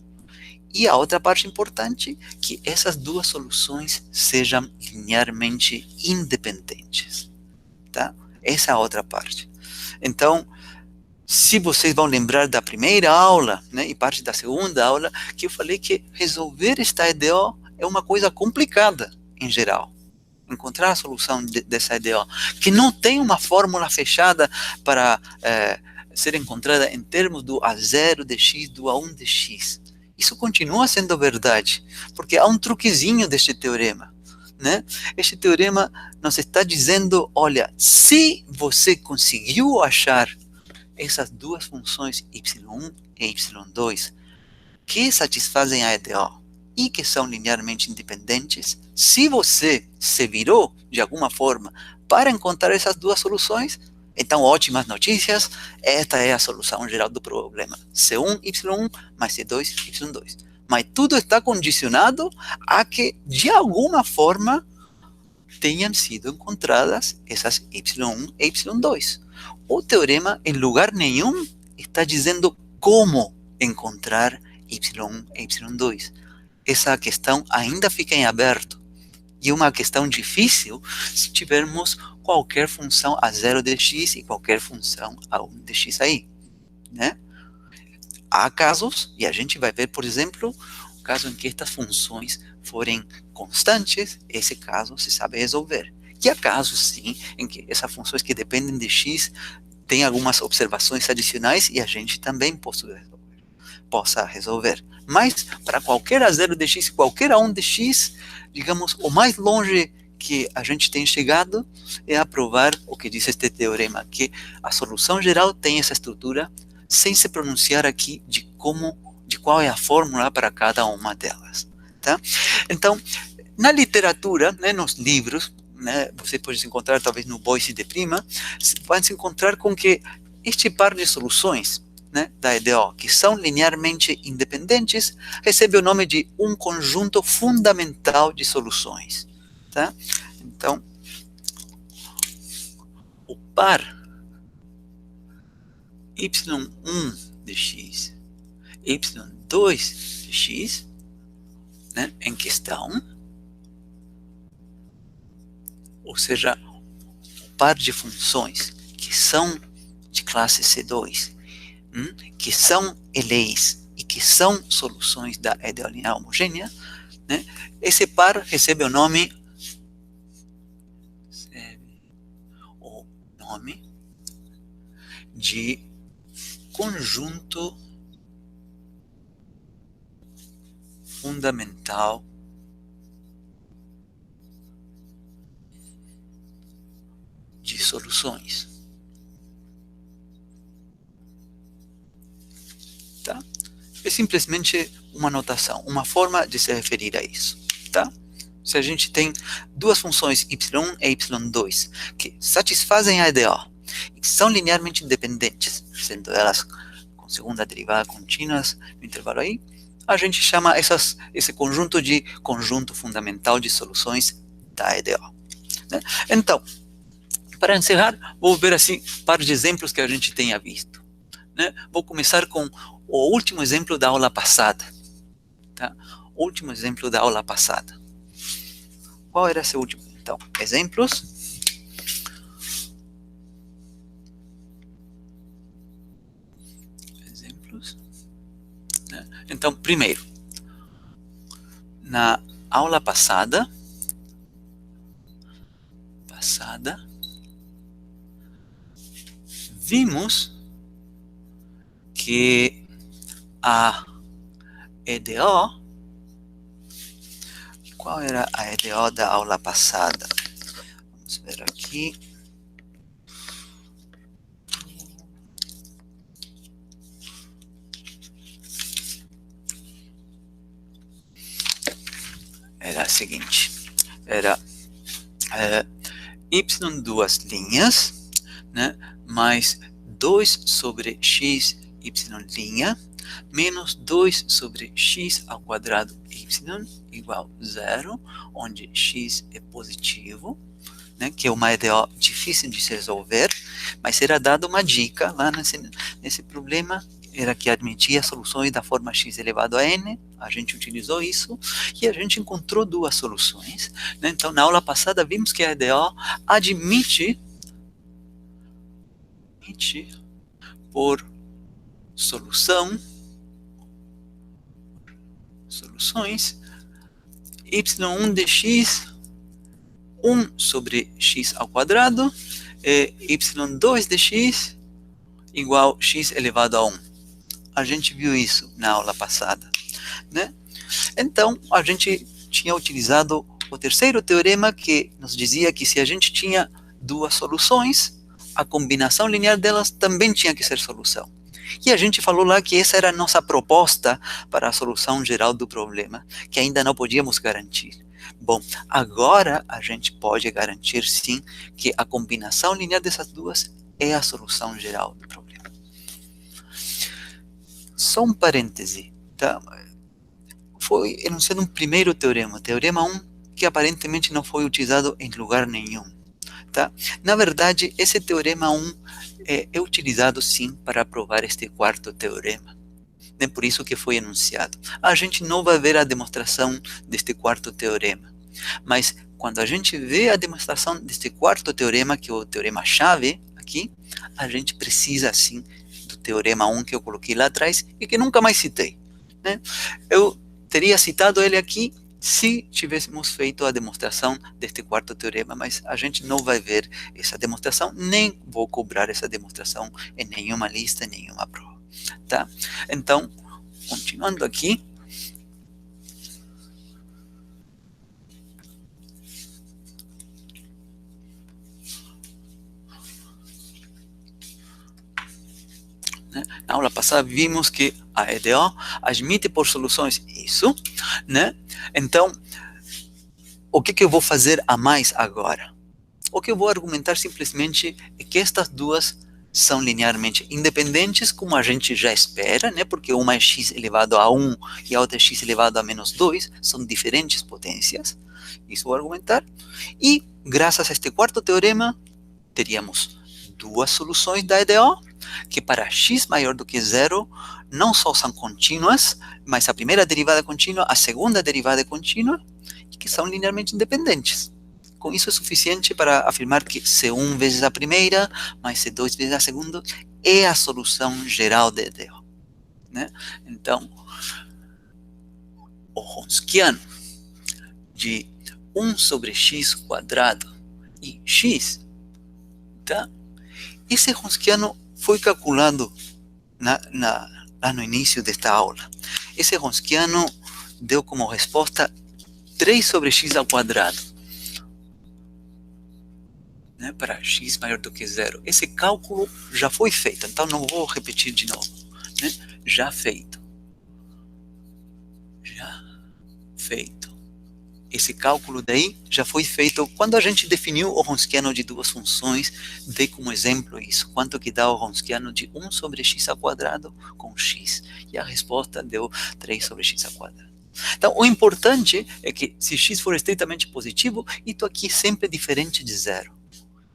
A: e a outra parte importante, que essas duas soluções sejam linearmente independentes. Tá? Essa é a outra parte. Então, se vocês vão lembrar da primeira aula, né, e parte da segunda aula, que eu falei que resolver esta EDO é uma coisa complicada, em geral. Encontrar a solução dessa EDO, que não tem uma fórmula fechada para ser encontrada em termos do A0 de x, do A1 de x. Isso continua sendo verdade, porque há um truquezinho deste teorema. Né? Este teorema nos está dizendo, olha, se você conseguiu achar essas duas funções y1 e y2 que satisfazem a EDO e que são linearmente independentes, se você se virou de alguma forma para encontrar essas duas soluções, então ótimas notícias, esta é a solução geral do problema. C1, y1 mais C2, y2. Mas tudo está condicionado a que, de alguma forma, tenham sido encontradas essas y1 e y2. O teorema, em lugar nenhum, está dizendo como encontrar y1 e y2. Essa questão ainda fica em aberto. E uma questão difícil se tivermos qualquer função A0 de x e qualquer função A1 de x aí. Né? Há casos, e a gente vai ver, por exemplo, o caso em que estas funções forem constantes, esse caso se sabe resolver. E há casos, sim, em que essas funções que dependem de x têm algumas observações adicionais e a gente também possui resolver. possa resolver. Mas, para qualquer A0 de x e qualquer A1 de x, digamos, o mais longe que a gente tem chegado é a provar o que diz este teorema, que a solução geral tem essa estrutura, sem se pronunciar aqui de qual é a fórmula para cada uma delas. Tá? Então, na literatura, né, nos livros, né, você pode se encontrar talvez no Boyce de Prima, vai se encontrar com que este par de soluções, né, da EDO, que são linearmente independentes, recebe o nome de um conjunto fundamental de soluções. Tá? Então, o par y1 de x, y2 de x, né, em questão, ou seja, o par de funções que são de classe C2, que são Eléis e que são soluções da EDO linear homogênea, né, esse par recebe o nome de conjunto fundamental de soluções. Tá? É simplesmente uma notação, uma forma de se referir a isso. Tá? Se a gente tem duas funções y1 e y2 que satisfazem a EDO e que são linearmente independentes, sendo elas com segunda derivada contínuas no intervalo aí, a gente chama esse conjunto de conjunto fundamental de soluções da EDO. Né? Então, para encerrar, vou ver assim um par de exemplos que a gente tenha visto. Né? Vou começar com o último exemplo da aula passada. Tá? O último exemplo da aula passada. Qual era esse último? Então, exemplos. Né? Então, primeiro, na aula passada, vimos que a EDO, qual era a EDO da aula passada? Vamos ver aqui. Era a seguinte, era y duas linhas, né, mais 2 sobre x y' menos 2 sobre x ao quadrado y igual 0, onde x é positivo, né, que é uma EDO difícil de se resolver, mas será dada uma dica lá nesse problema, era que admitia soluções da forma x elevado a n, a gente utilizou isso, e a gente encontrou duas soluções. Né? Então, na aula passada, vimos que a EDO admite por soluções, y1 de x, 1 sobre x ao quadrado, e y2 de x igual x elevado a 1. A gente viu isso na aula passada. Né? Então, a gente tinha utilizado o terceiro teorema que nos dizia que se a gente tinha duas soluções, a combinação linear delas também tinha que ser solução. E a gente falou lá que essa era a nossa proposta para a solução geral do problema, que ainda não podíamos garantir. Bom, agora a gente pode garantir sim que a combinação linear dessas duas é a solução geral do problema. Só um parêntese, tá? Foi enunciado um primeiro teorema, teorema 1, que aparentemente não foi utilizado em lugar nenhum. Tá? Na verdade, esse teorema 1 é utilizado sim para provar este quarto teorema. É por isso que foi enunciado. A gente não vai ver a demonstração deste quarto teorema, mas quando a gente vê a demonstração deste quarto teorema, que é o teorema-chave aqui, a gente precisa sim do teorema 1 que eu coloquei lá atrás e que nunca mais citei. Né? Eu teria citado ele aqui se tivéssemos feito a demonstração deste quarto teorema, mas a gente não vai ver essa demonstração, nem vou cobrar essa demonstração em nenhuma lista, em nenhuma prova. Tá? Então, continuando aqui, né? Na aula passada vimos que a EDO admite por soluções isso, né? Então, o que eu vou fazer a mais agora? O que eu vou argumentar simplesmente é que estas duas são linearmente independentes, como a gente já espera, né? Porque uma é x elevado a 1 e a outra é x elevado a menos 2, são diferentes potências. Isso vou argumentar. E, graças a este quarto teorema, teríamos duas soluções da EDO, que para x maior do que zero, não só são contínuas, mas a primeira derivada é contínua, a segunda derivada é contínua, e que são linearmente independentes. Com isso é suficiente para afirmar que C1 vezes a primeira, mais C2 vezes a segunda, é a solução geral de EDO, né? Então, o Wronskiano de 1 sobre x quadrado e x, tá? Esse Wronskiano foi calculado lá no início desta aula. Esse Wronskiano deu como resposta 3 sobre x ao quadrado, né, para x maior do que zero. Esse cálculo já foi feito, então não vou repetir de novo, né? Já feito. Esse cálculo daí já foi feito quando a gente definiu o Wronskiano de duas funções. Dei como exemplo isso, quanto que dá o Wronskiano de 1 sobre x ao quadrado com x. E a resposta deu 3 sobre x ao quadrado. Então, o importante é que se x for estritamente positivo, isso aqui é sempre diferente de zero.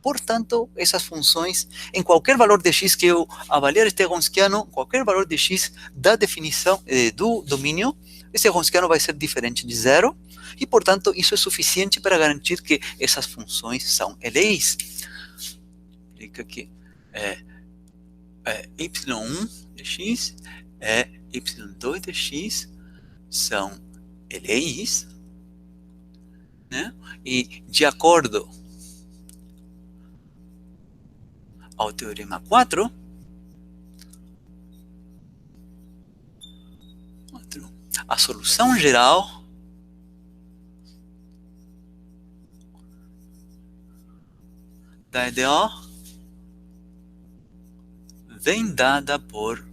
A: Portanto, essas funções, em qualquer valor de x que eu avaliar este Wronskiano, qualquer valor de x da definição do domínio, esse Wronskiano vai ser diferente de zero, e, portanto, isso é suficiente para garantir que essas funções são LEIs. Explica que y1 de x e y2 de x são LEIs, né? E, de acordo ao teorema 4, a solução geral da EDO vem dada por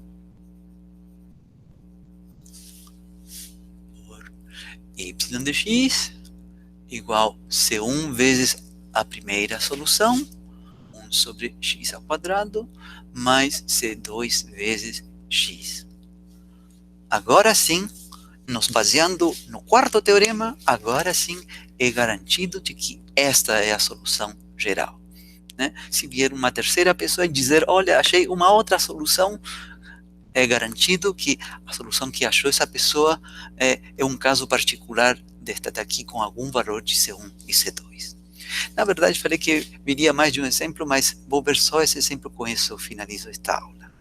A: y de x igual C1 vezes a primeira solução, 1 sobre x ao quadrado, mais C2 vezes x. Agora sim, nos baseando no quarto teorema, agora sim é garantido de que esta é a solução geral, né? Se vier uma terceira pessoa e dizer, olha, achei uma outra solução, é garantido que a solução que achou essa pessoa é um caso particular desta daqui com algum valor de C1 e C2. Na verdade, falei que viria mais de um exemplo, mas vou ver só esse exemplo, com isso eu finalizo esta aula.